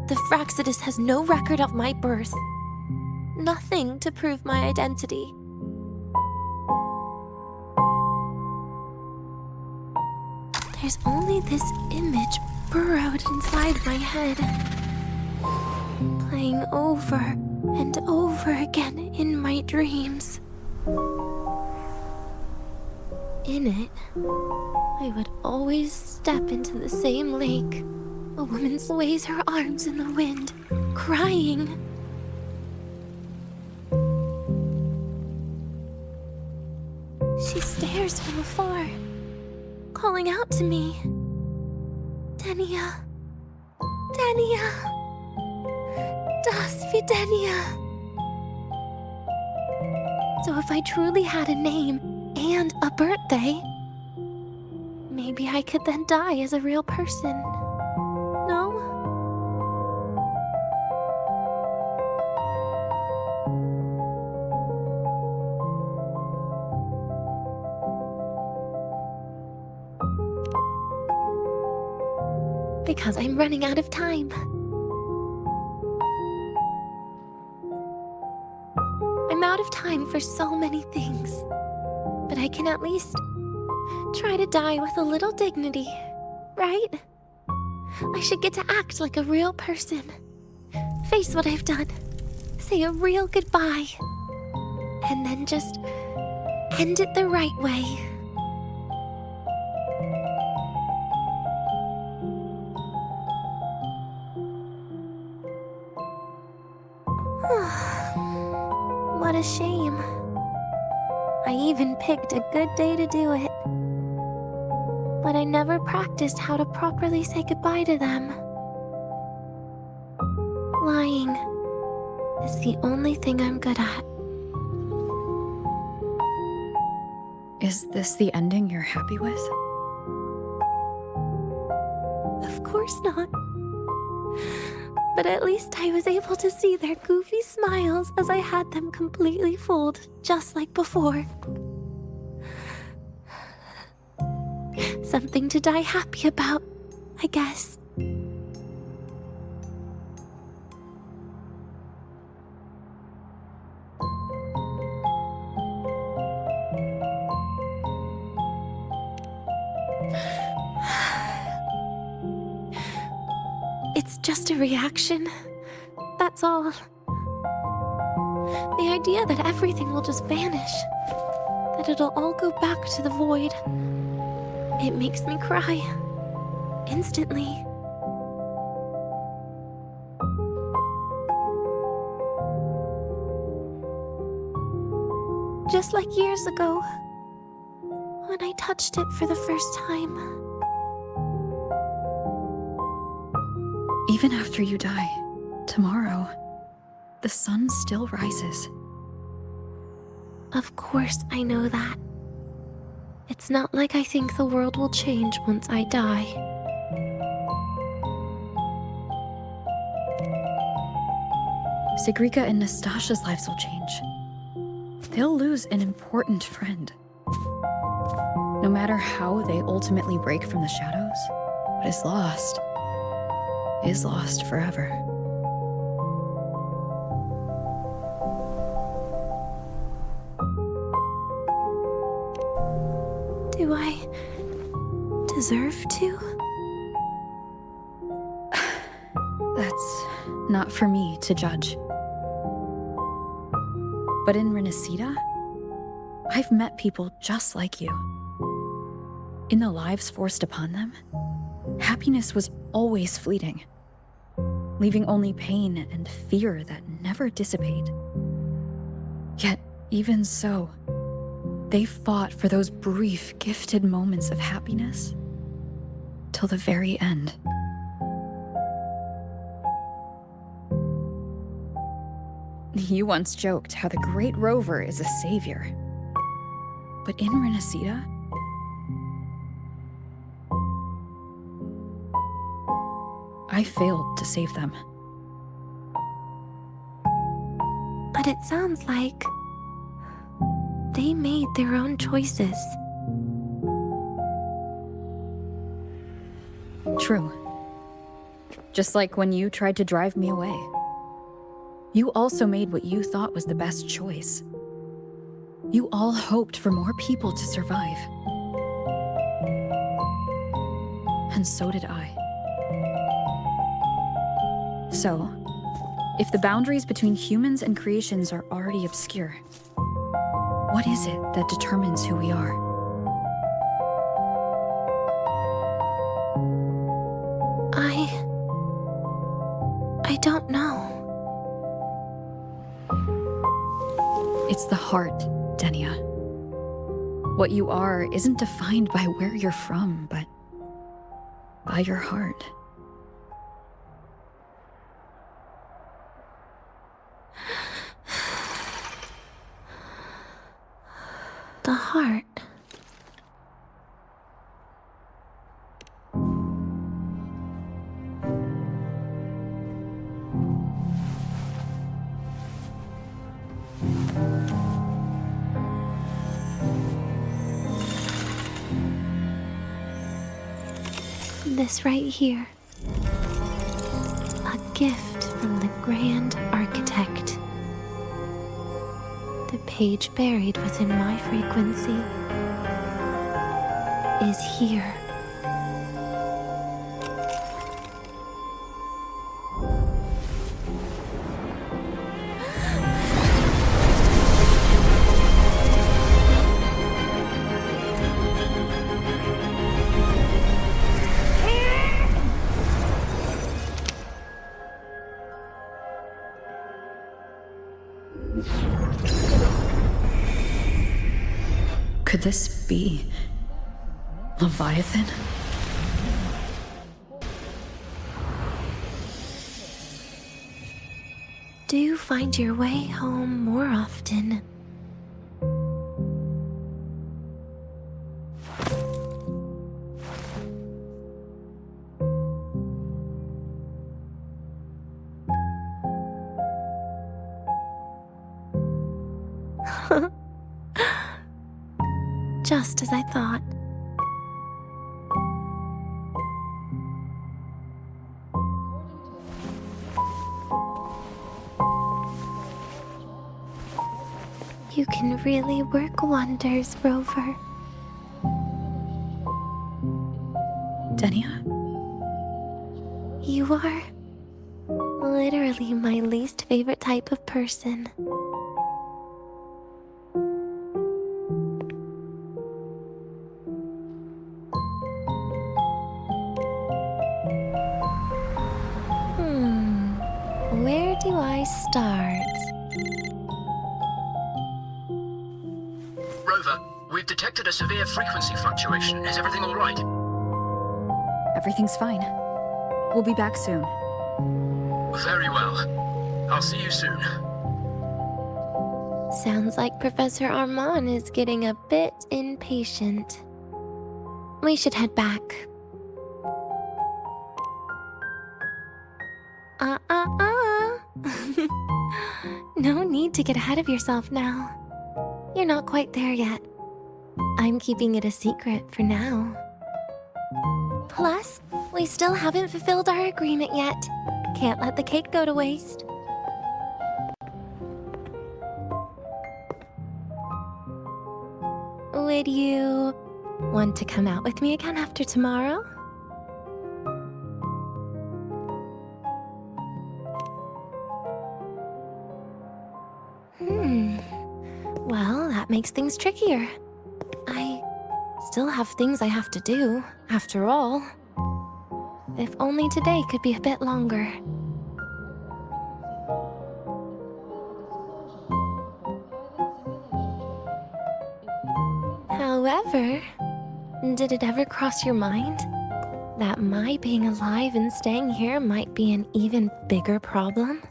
The Fractsidus has no record of my birth. Nothing to prove my identity. There's only this image burrowed inside my head, playing over and over again in my dreams. In it, I would always step into the same lake. A woman sways her arms in the wind, crying. She stares from afar, calling out to me. Denia. Denia. Das wie Denia. So if I truly had a name and a birthday, maybe I could then die as a real person. No? Because I'm running out of time. I'm out of time for so many things, but I can at least try to die with a little dignity, right? I should get to act like a real person. Face what I've done. Say a real goodbye. And then just end it the right way. What a shame. I even picked a good day to do it. But I never practiced how to properly say goodbye to them. is the only thing I'm good at. Is this the ending you're happy with? Of course not. But at least I was able to see their goofy smiles as I had them completely fooled, just like before. Something to die happy about, I guess. It's just a reaction. That's all. The idea that everything will just vanish, that it'll all go back to the void, it makes me cry. Instantly. Just like years ago, when I touched it for the first time. Even after you die, tomorrow, the sun still rises. Of course I know that. It's not like I think the world will change once I die. Sigrika and Nastasha's lives will change. They'll lose an important friend. No matter how they ultimately break from the shadows, what is lost forever. Do I deserve to? That's not for me to judge. But in Renacida, I've met people just like you. In the lives forced upon them, happiness was always fleeting, leaving only pain and fear that never dissipate. Yet, even so, they fought for those brief, gifted moments of happiness till the very end. You once joked how the great Rover is a savior. But in Renacida, I failed to save them. But it sounds like they made their own choices. True. Just like when you tried to drive me away. You also made what you thought was the best choice. You all hoped for more people to survive. And so did I. So, if the boundaries between humans and creations are already obscure, what is it that determines who we are? I don't know. It's the heart, Denia. What you are isn't defined by where you're from, but by your heart. The heart. This right here. A gift from the Grand Architect. The page buried within my frequency is here. Could this be Leviathan? do find your way home more often. Just as I thought. You can really work wonders, Rover. Denia? You are literally my least favorite type of person. Where do I start? Rover, we've detected a severe frequency fluctuation. Is everything all right? Everything's fine. We'll be back soon. Very well. I'll see you soon. Sounds like Professor Armand is getting a bit impatient. We should head back. No need to get ahead of yourself now. You're not quite there yet. I'm keeping it a secret for now. Plus, we still haven't fulfilled our agreement yet. Can't let the cake go to waste. Would you want to come out with me again after tomorrow? Well, that makes things trickier. I still have things I have to do, after all. If only today could be a bit longer. However, did it ever cross your mind that my being alive and staying here might be an even bigger problem?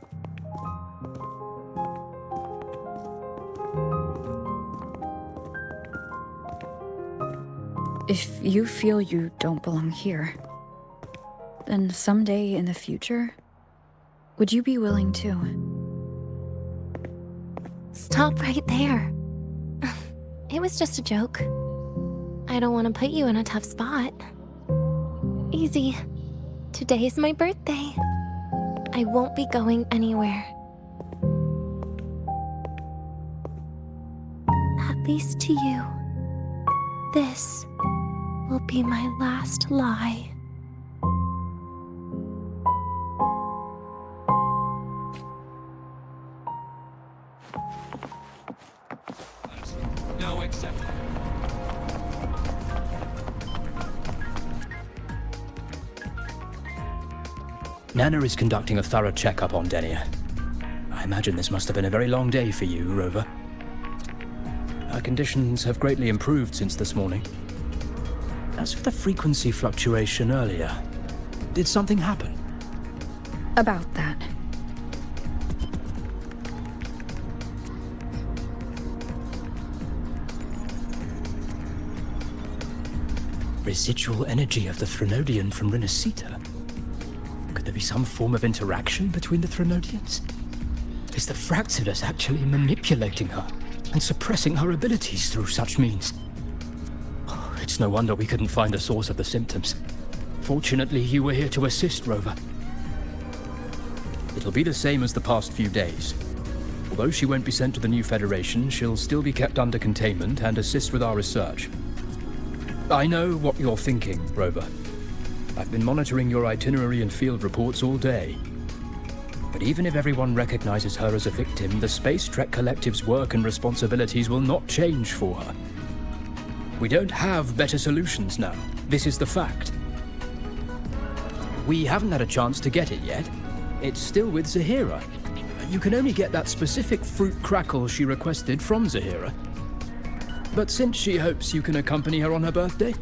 If you feel you don't belong here, then someday in the future, would you be willing to? Stop right there. It was just a joke. I don't want to put you in a tough spot. Easy. Today is my birthday. I won't be going anywhere. At least to you. This will be my last lie. No exception. Nana is conducting a thorough checkup on Denia. I imagine this must have been a very long day for you, Rover. Her conditions have greatly improved since this morning. As for the frequency fluctuation earlier, did something happen? About that. Residual energy of the Threnodian from Renacita? Could there be some form of interaction between the Threnodians? Is the Fractsidus actually manipulating her and suppressing her abilities through such means? Oh, it's no wonder we couldn't find the source of the symptoms. Fortunately, you were here to assist, Rover. It'll be the same as the past few days. Although she won't be sent to the new Federation, she'll still be kept under containment and assist with our research. I know what you're thinking, Rover. I've been monitoring your itinerary and field reports all day. But even if everyone recognizes her as a victim, the Space Trek Collective's work and responsibilities will not change for her. We don't have better solutions now. This is the fact. We haven't had a chance to get it yet. It's still with Zahira. You can only get that specific fruit crackle she requested from Zahira. But since she hopes you can accompany her on her birthday,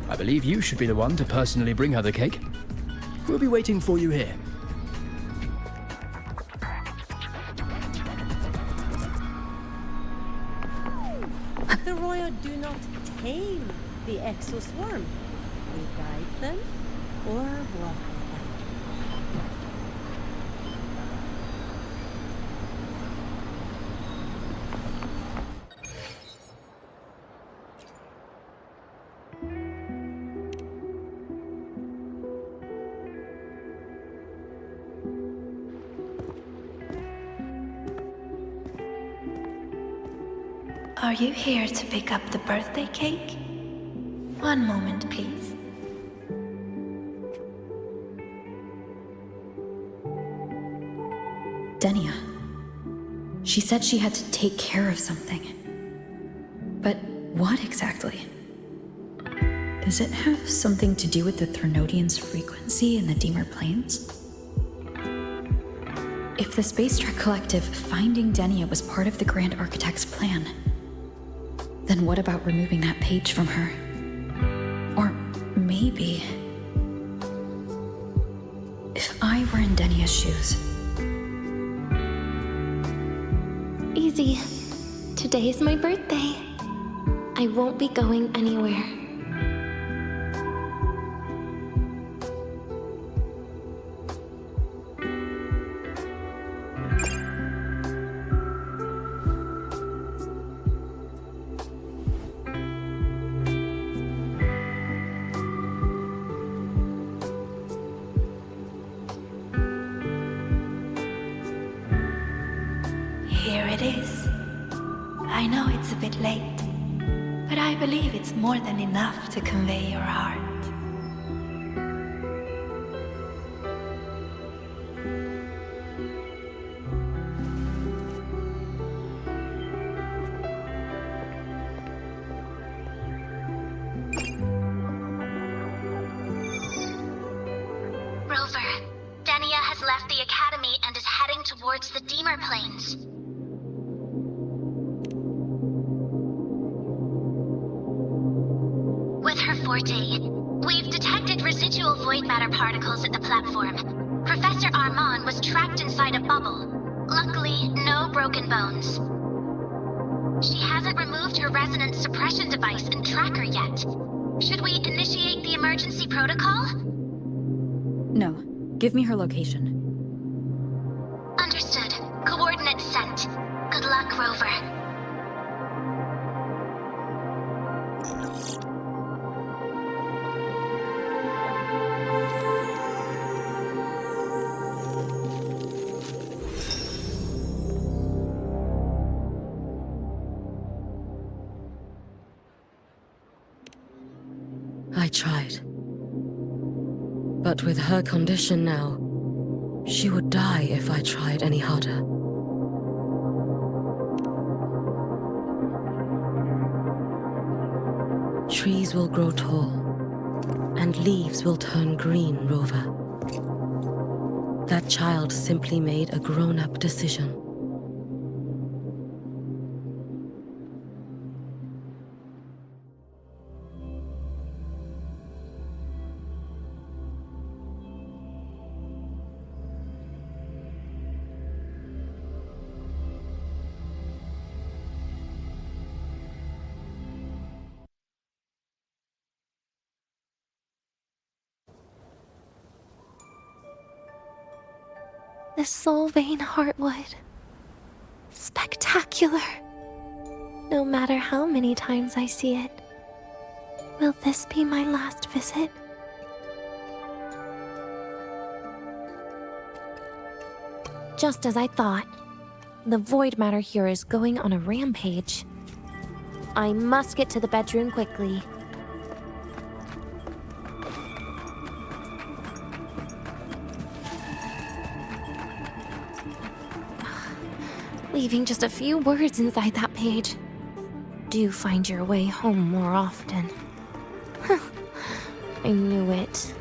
I believe you should be the one to personally bring her the cake. We'll be waiting for you here. lahai-roi do not tame the exoswarm. We guide them or block them. Are you here to pick up the birthday cake? One moment, please. Denia. She said she had to take care of something. But what exactly? Does it have something to do with the Threnodian's frequency in the Deemer Plains? If the Space Trek Collective finding Denia was part of the Grand Architect's plan, then what about removing that page from her? Or maybe... if I were in Denia's shoes... Easy. Today is my birthday. I won't be going anywhere. Here it is. I know it's a bit late, but I believe it's more than enough to convey your heart. Rover, Denia has left the Academy and is heading towards the Deemer Plains. With her forte, we've detected residual void matter particles at the platform. Professor Armand was trapped inside a bubble. Luckily, no broken bones. She hasn't removed her resonance suppression device and tracker yet. Should we initiate the emergency protocol? No. Give me her location. Understood. Coordinates sent. Good luck, Rover. I tried. But with her condition now, she would die if I tried any harder. Trees will grow tall, and leaves will turn green, Rover. That child simply made a grown-up decision. The soul vein heartwood. Spectacular. No matter how many times I see it. Will this be my last visit? Just as I thought. The void matter here is going on a rampage. I must get to the bedroom quickly. Leaving just a few words inside that page. Do find your way home more often. I knew it.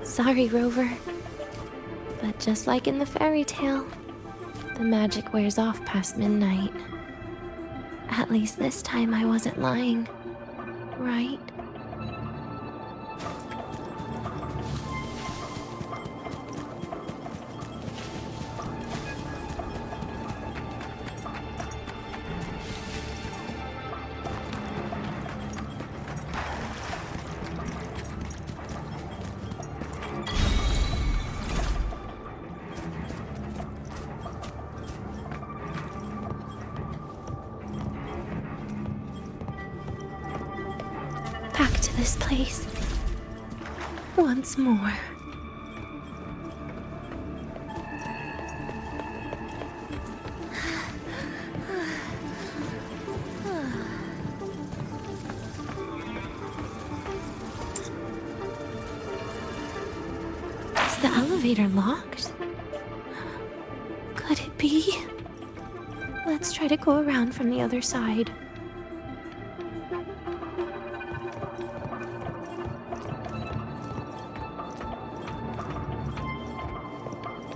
Sorry, Rover. But just like in the fairy tale, the magic wears off past midnight. At least this time I wasn't lying, right? this place. Once more. Is the elevator locked? Could it be? Let's try to go around from the other side.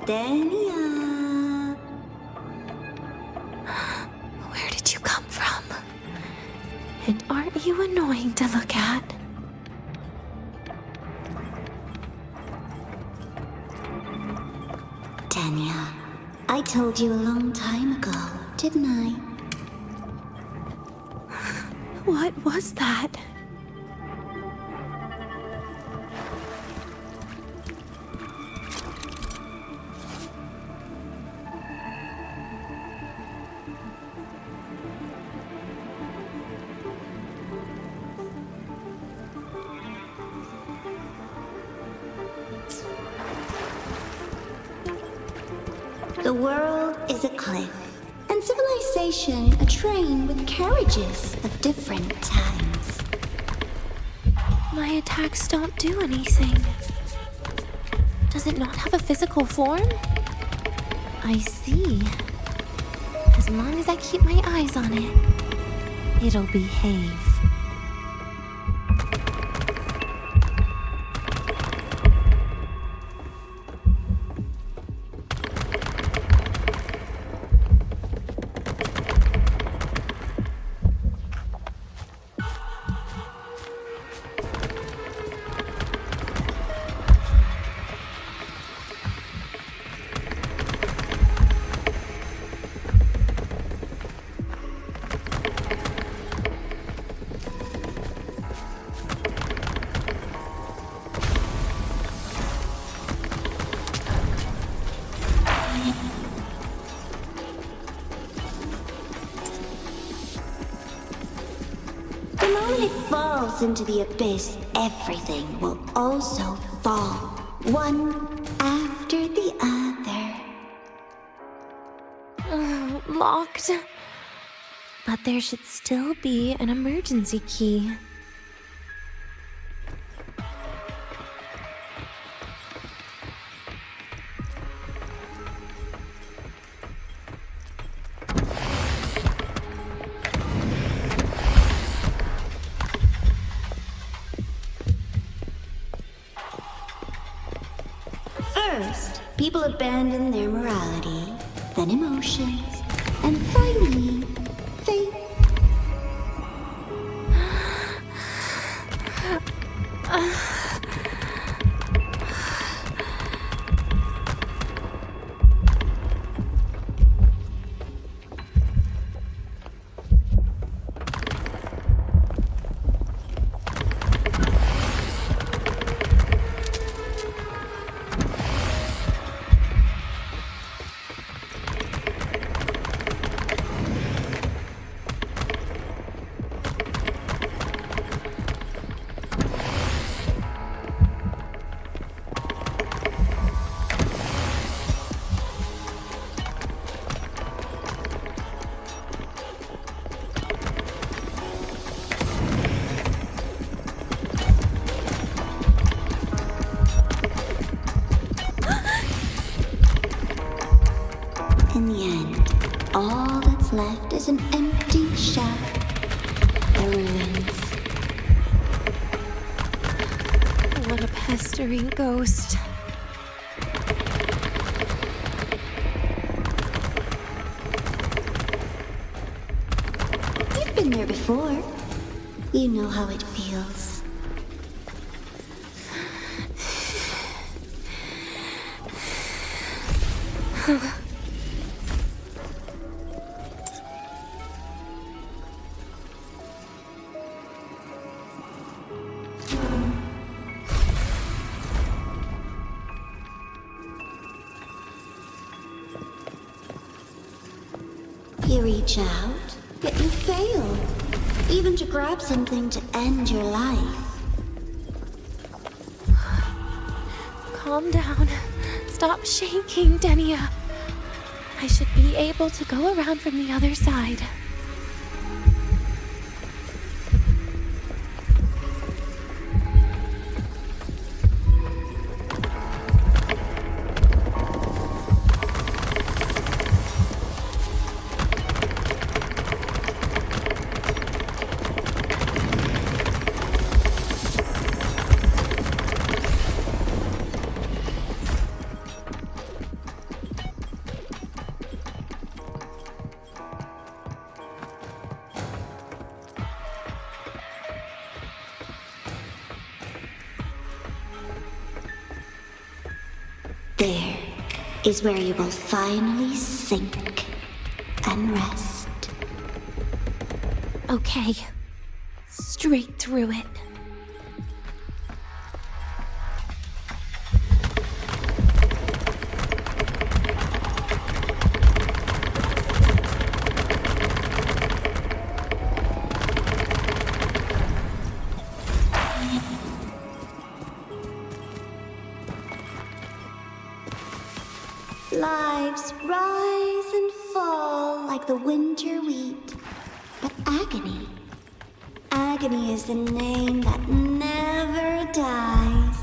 Denia! Where did you come from? And aren't you annoying to look at? Denia, I told you a long time ago, didn't I? What was that? The world is a cliff, and civilization a train with carriages of different times. My attacks don't do anything. Does it not have a physical form? I see. As long as I keep my eyes on it, it'll behave. The moment it falls into the abyss, everything will also fall, one after the other. Locked. But there should still be an emergency key. First, people abandon their morality, then emotions, and finally, faith. In the end, all that's left is an empty shell. The ruins. What a pestering ghost. You've been there before. You know how it feels. You reach out, yet you fail. Even to grab something to end your life. Calm down. Stop shaking, Denia. I should be able to go around from the other side. There is where you will finally sink and rest. Okay. Straight through it. Lives rise and fall like the winter wheat. But agony is the name that never dies.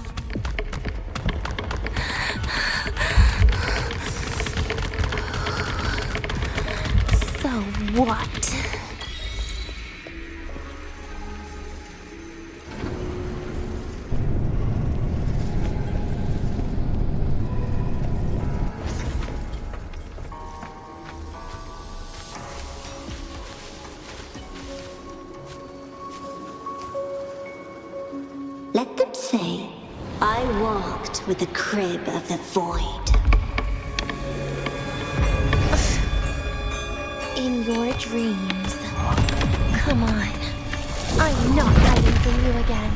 So what? Let them say, I walked with the crib of the void. In your dreams. Come on. I'm not hiding from you again.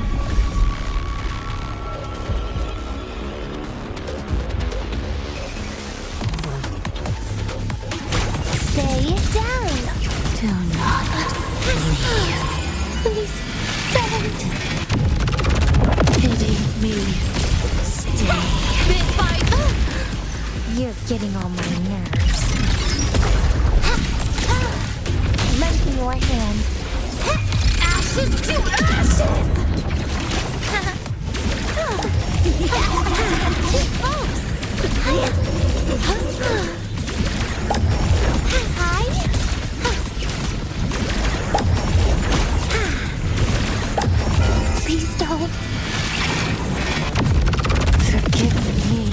Stay down. Do not leave. Please don't. Pity me. Stay. Bit by... You're getting on my nerves. Lend me your hand. Ashes to ashes! Too close! Hi! Please don't. Forgive me.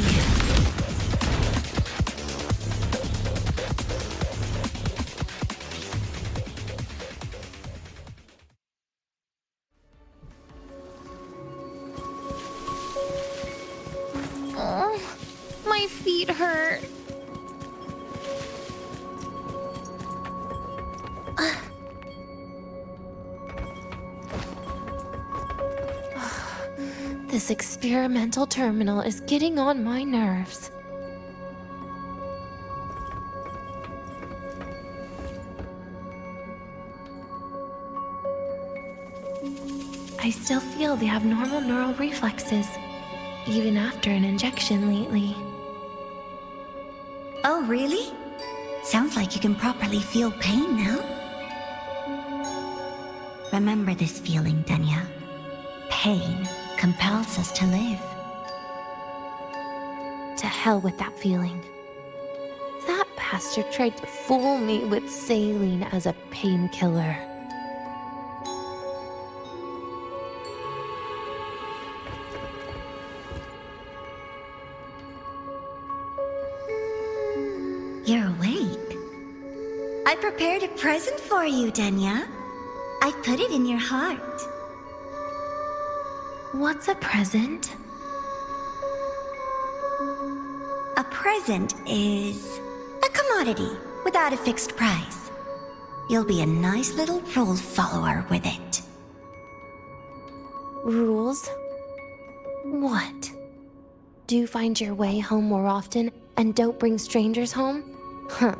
Oh, my feet hurt. This experimental terminal is getting on my nerves. I still feel the abnormal neural reflexes, even after an injection lately. Oh, really? Sounds like you can properly feel pain now. Remember this feeling, Denia. Pain compels us to live. To hell with that feeling. That bastard tried to fool me with saline as a painkiller. You're awake. I prepared a present for you, Denia. I put it in your heart. What's a present? A present is a commodity without a fixed price. You'll be a nice little rule follower with it. Rules? What? Do find your way home more often and don't bring strangers home? Huh.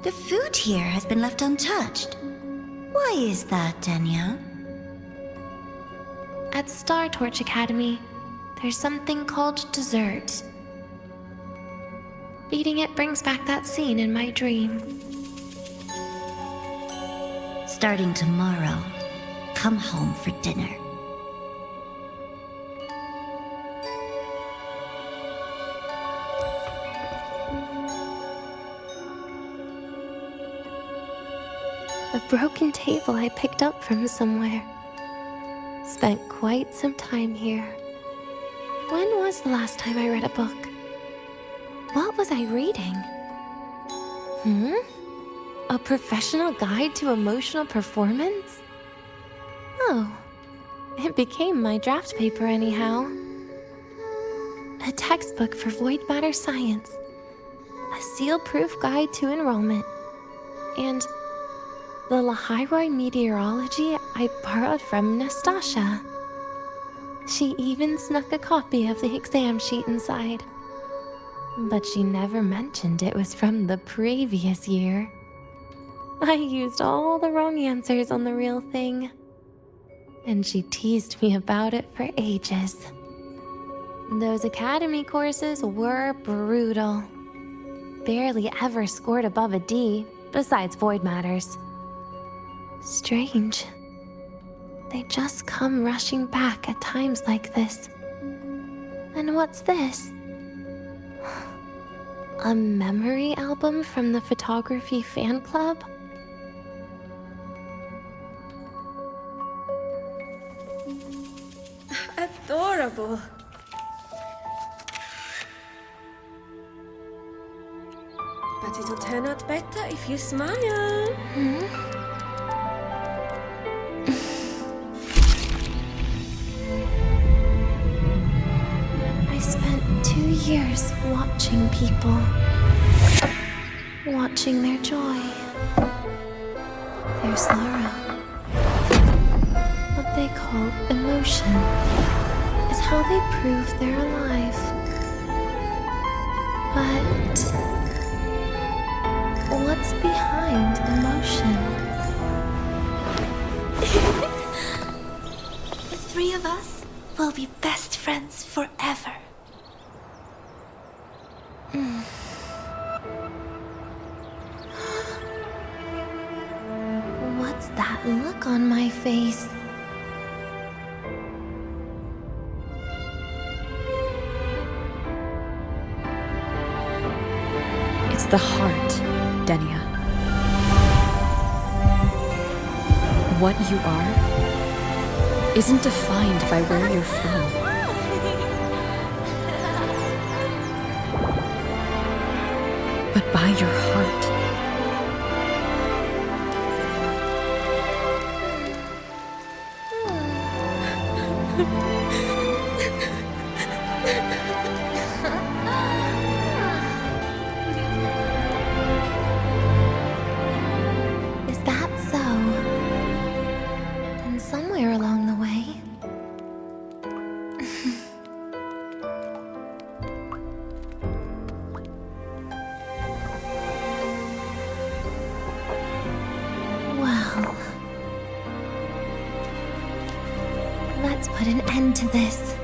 The food here has been left untouched. Why is that, Denia? At Star Torch Academy, there's something called dessert. Eating it brings back that scene in my dream. Starting tomorrow, come home for dinner. A broken table I picked up from somewhere. Spent quite some time here. When was the last time I read a book? What was I reading? A professional guide to emotional performance? Oh, it became my draft paper anyhow. A textbook for void matter science. A seal-proof guide to enrollment. And the lahai-roi meteorology I borrowed from Nastasha. She even snuck a copy of the exam sheet inside. But she never mentioned it was from the previous year. I used all the wrong answers on the real thing. And she teased me about it for ages. Those academy courses were brutal. Barely ever scored above a D, besides void matters. Strange. They just come rushing back at times like this. And what's this? A memory album from the photography fan club? Adorable. But it'll turn out better if you smile. I spent 2 years watching people. Watching their joy. Their sorrow. What they call emotion is how they prove they're alive. But what's behind emotion? The three of us will be best friends forever. What's that look on my face? It's the heart, Denia. What you are isn't defined by where you're from. But by your heart. Is that so? Then somewhere along the way... Well... Let's put an end to this.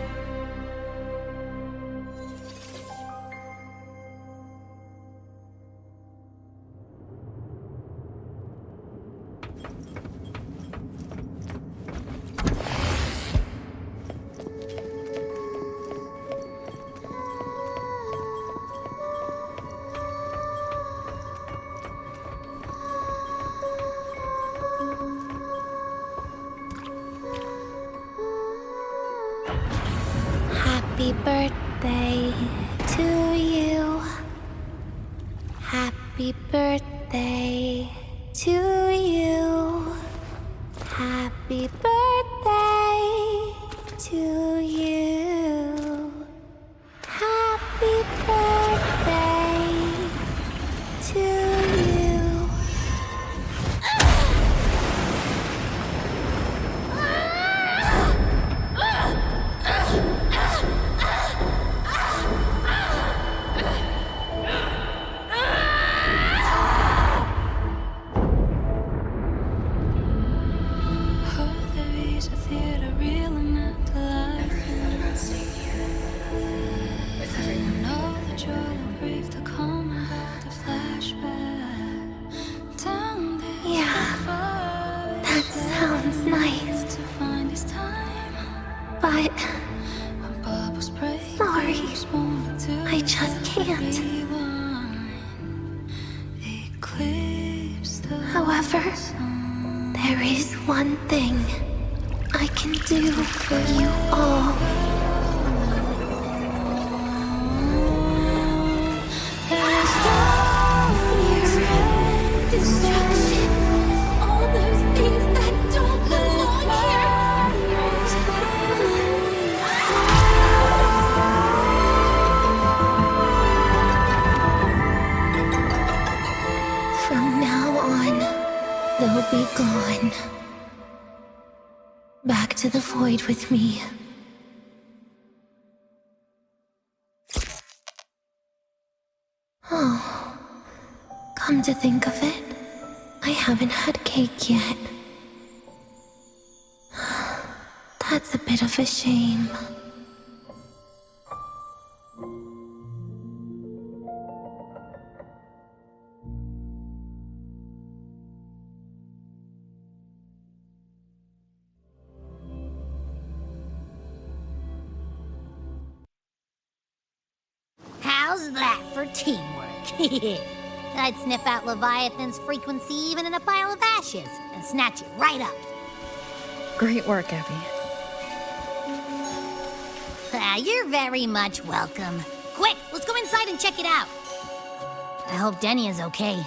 Happy birthday to you. Happy birthday to you. Happy birthday to you. Happy birthday to you. nice. But... sorry. I just can't. However, there is one thing I can do for you all. Destruction. All those things that don't belong here. From now on, they'll be gone. Back to the void with me. Oh, come to think of it, I haven't had cake yet. That's a bit of a shame. How's that for teamwork? I'd sniff out Leviathan's frequency even in a pile of ashes and snatch it right up. Great work, Abby. You're very much welcome. Quick, let's go inside and check it out. I hope Denia's okay.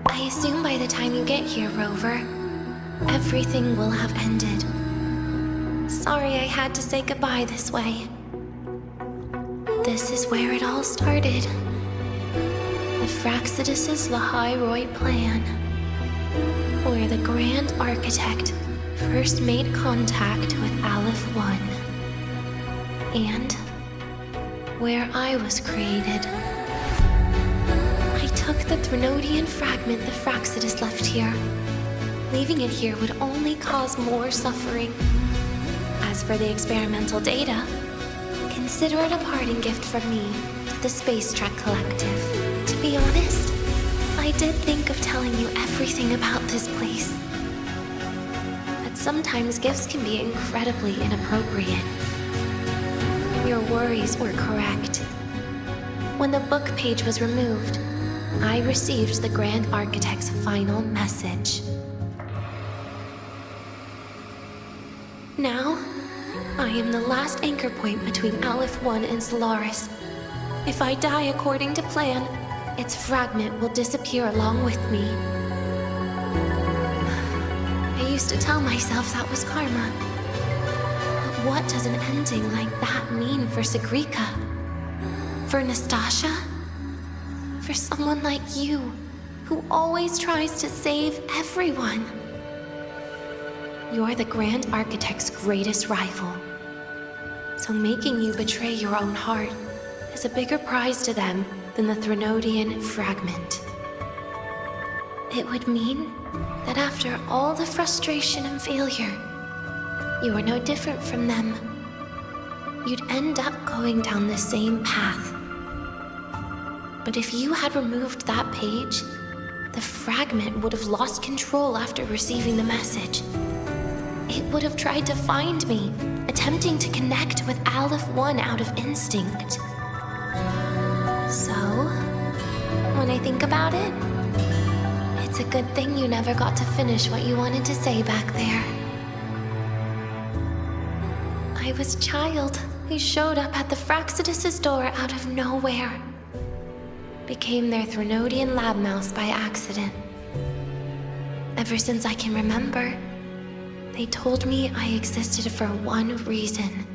I assume by the time you get here, Rover, everything will have ended. Sorry I had to say goodbye this way. This is where it all started. The Fraxidus' lahai-roi plan. Where the Grand Architect first made contact with Aleph 1. And where I was created. I took the Threnodian fragment the Fraxidus left here. Leaving it here would only cause more suffering. As for the experimental data, consider it a parting gift from me to the Space Trek Collective. To be honest, I did think of telling you everything about this place. But sometimes gifts can be incredibly inappropriate. Your worries were correct. When the book page was removed, I received the Grand Architect's final message. Now, I am the last anchor point between Aleph 1 and Solaris. If I die according to plan, its fragment will disappear along with me. I used to tell myself that was karma. But what does an ending like that mean for Segrika? For Nastasha? For someone like you, who always tries to save everyone? You're the Grand Architect's greatest rival. So making you betray your own heart is a bigger prize to them than the Threnodian fragment. It would mean that after all the frustration and failure, you are no different from them. You'd end up going down the same path. But if you had removed that page, the fragment would have lost control after receiving the message. It would have tried to find me, attempting to connect with Aleph 1 out of instinct. So, when I think about it, it's a good thing you never got to finish what you wanted to say back there. I was a child who showed up at the Fraxidus' door out of nowhere. Became their Threnodian lab mouse by accident. Ever since I can remember, they told me I existed for one reason.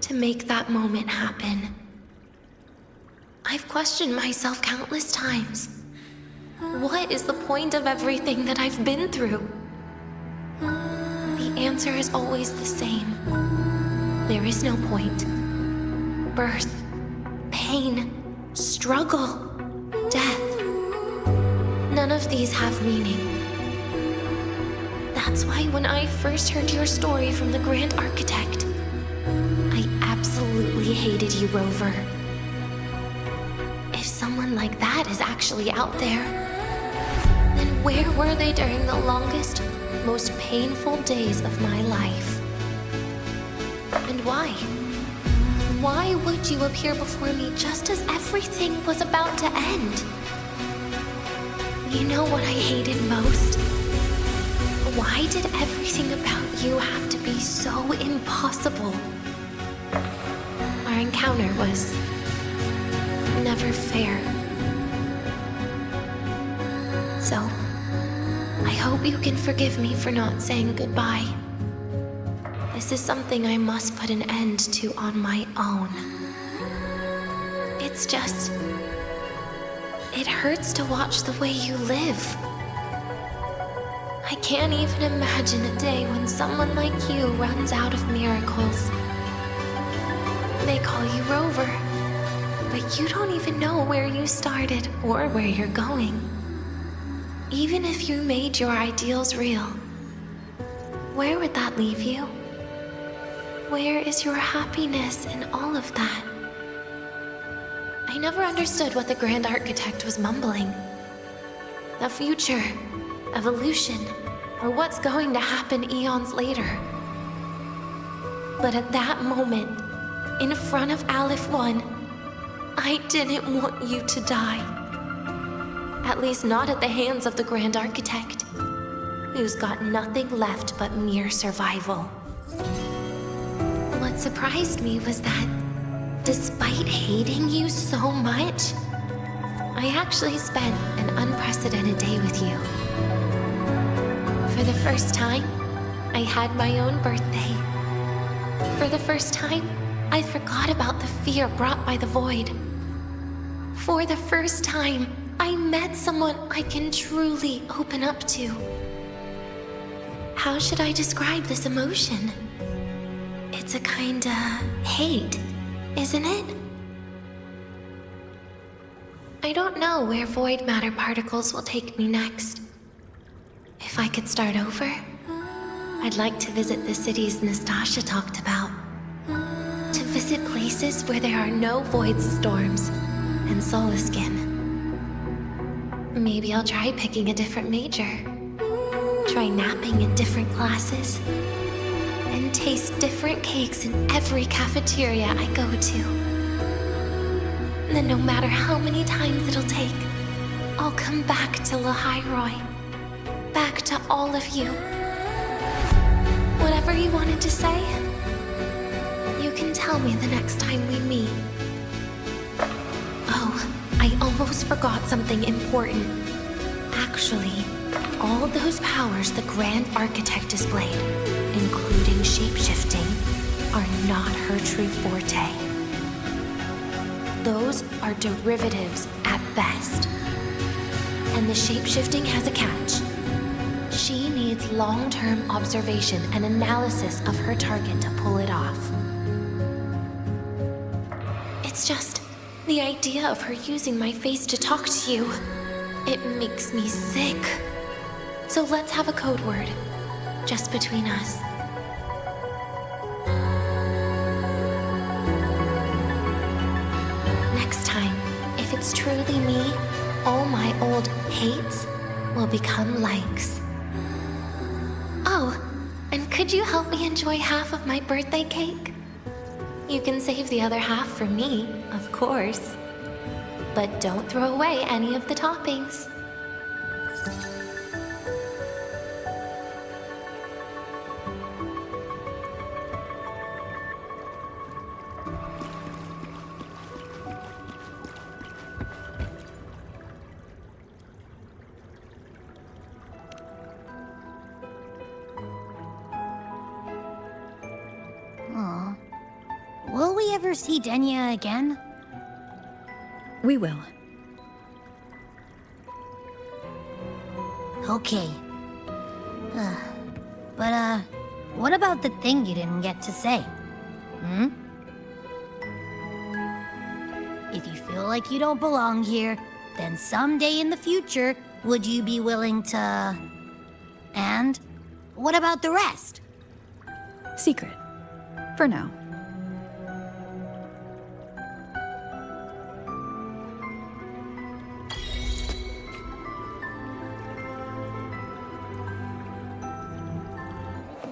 To make that moment happen. I've questioned myself countless times. What is the point of everything that I've been through? The answer is always the same. There is no point. Birth, pain, struggle, death. None of these have meaning. That's why when I first heard your story from the Grand Architect, I absolutely hated you, Rover. If someone like that is actually out there, then where were they during the longest, most painful days of my life? And why? Why would you appear before me just as everything was about to end? You know what I hated most? Why did everything about you have to be so impossible? Our encounter was never fair. So, I hope you can forgive me for not saying goodbye. This is something I must put an end to on my own. It's just... it hurts to watch the way you live. I can't even imagine a day when someone like you runs out of miracles. They call you Rover, but you don't even know where you started or where you're going. Even if you made your ideals real, where would that leave you? Where is your happiness in all of that? I never understood what the Grand Architect was mumbling. The future, evolution, or what's going to happen eons later. But at that moment, in front of Aleph 1, I didn't want you to die. At least not at the hands of the Grand Architect, who's got nothing left but mere survival. What surprised me was that, despite hating you so much, I actually spent an unprecedented day with you. For the first time, I had my own birthday. For the first time, I forgot about the fear brought by the void. For the first time, I met someone I can truly open up to. How should I describe this emotion? It's a kinda hate, isn't it? I don't know where void matter particles will take me next. If I could start over, I'd like to visit the cities Nastasha talked about. To visit places where there are no void storms and Solaskin. Maybe I'll try picking a different major. Try napping in different classes. And taste different cakes in every cafeteria I go to. Then no matter how many times it'll take, I'll come back to lahai-roi. Back to all of you. Whatever you wanted to say, you can tell me the next time we meet. Oh, I almost forgot something important. Actually, all those powers the Grand Architect displayed, including shape-shifting, are not her true forte. Those are derivatives at best. And the shape-shifting has a catch. She needs long-term observation and analysis of her target to pull it off. It's just the idea of her using my face to talk to you. It makes me sick. So let's have a code word, just between us. Next time, if it's truly me, all my old hates will become likes. Oh, and could you help me enjoy half of my birthday cake? You can save the other half for me, of course. But don't throw away any of the toppings. Aw. Will we ever see Denia again? We will. Okay. But, what about the thing you didn't get to say? If you feel like you don't belong here, then someday in the future, would you be willing to... And what about the rest? Secret. For now.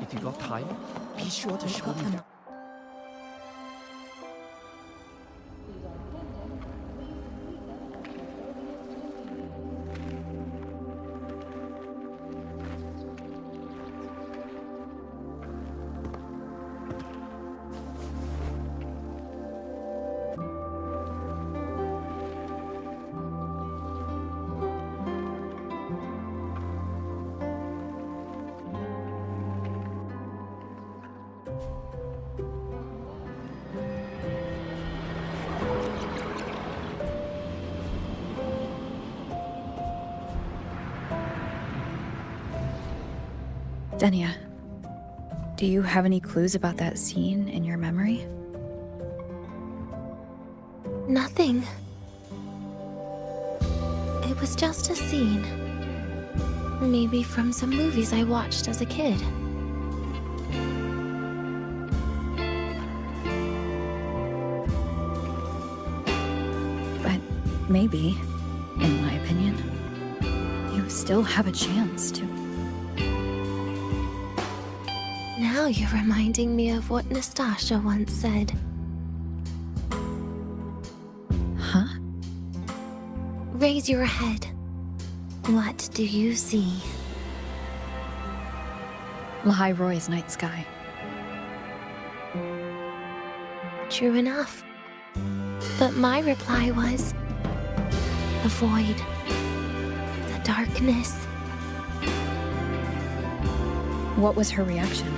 If you got time, be sure to show me that. Denia, do you have any clues about that scene in your memory? Nothing. It was just a scene. Maybe from some movies I watched as a kid. But maybe, in my opinion, you still have a chance to. Now you're reminding me of what Nastasha once said. Huh? Raise your head. What do you see? Lahai-roi's night sky. True enough. But my reply was... the void. The darkness. What was her reaction?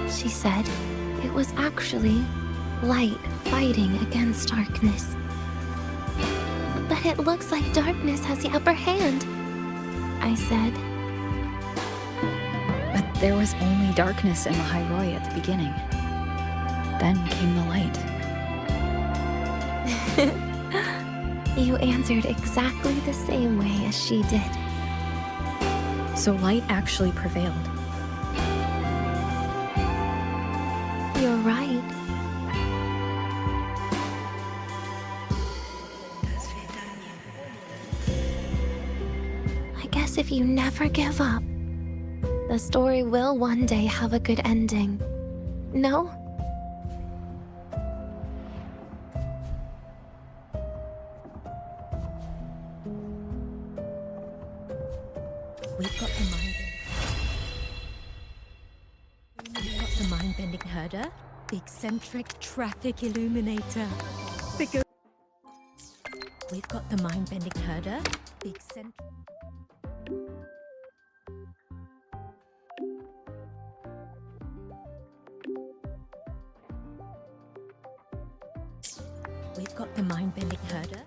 She said it was actually light fighting against darkness. But it looks like darkness has the upper hand, I said. But there was only darkness in lahai-roi at the beginning. Then came the light. You answered exactly the same way as she did. So light actually prevailed. you're right. I guess if you never give up, the story will one day have a good ending. No? We've got the mind-bending herder, the eccentric traffic illuminator. We've got the mind-bending herder, the eccentric... We've got the mind-bending herder.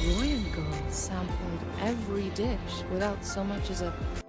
Roy and girl sampled every dish without so much as a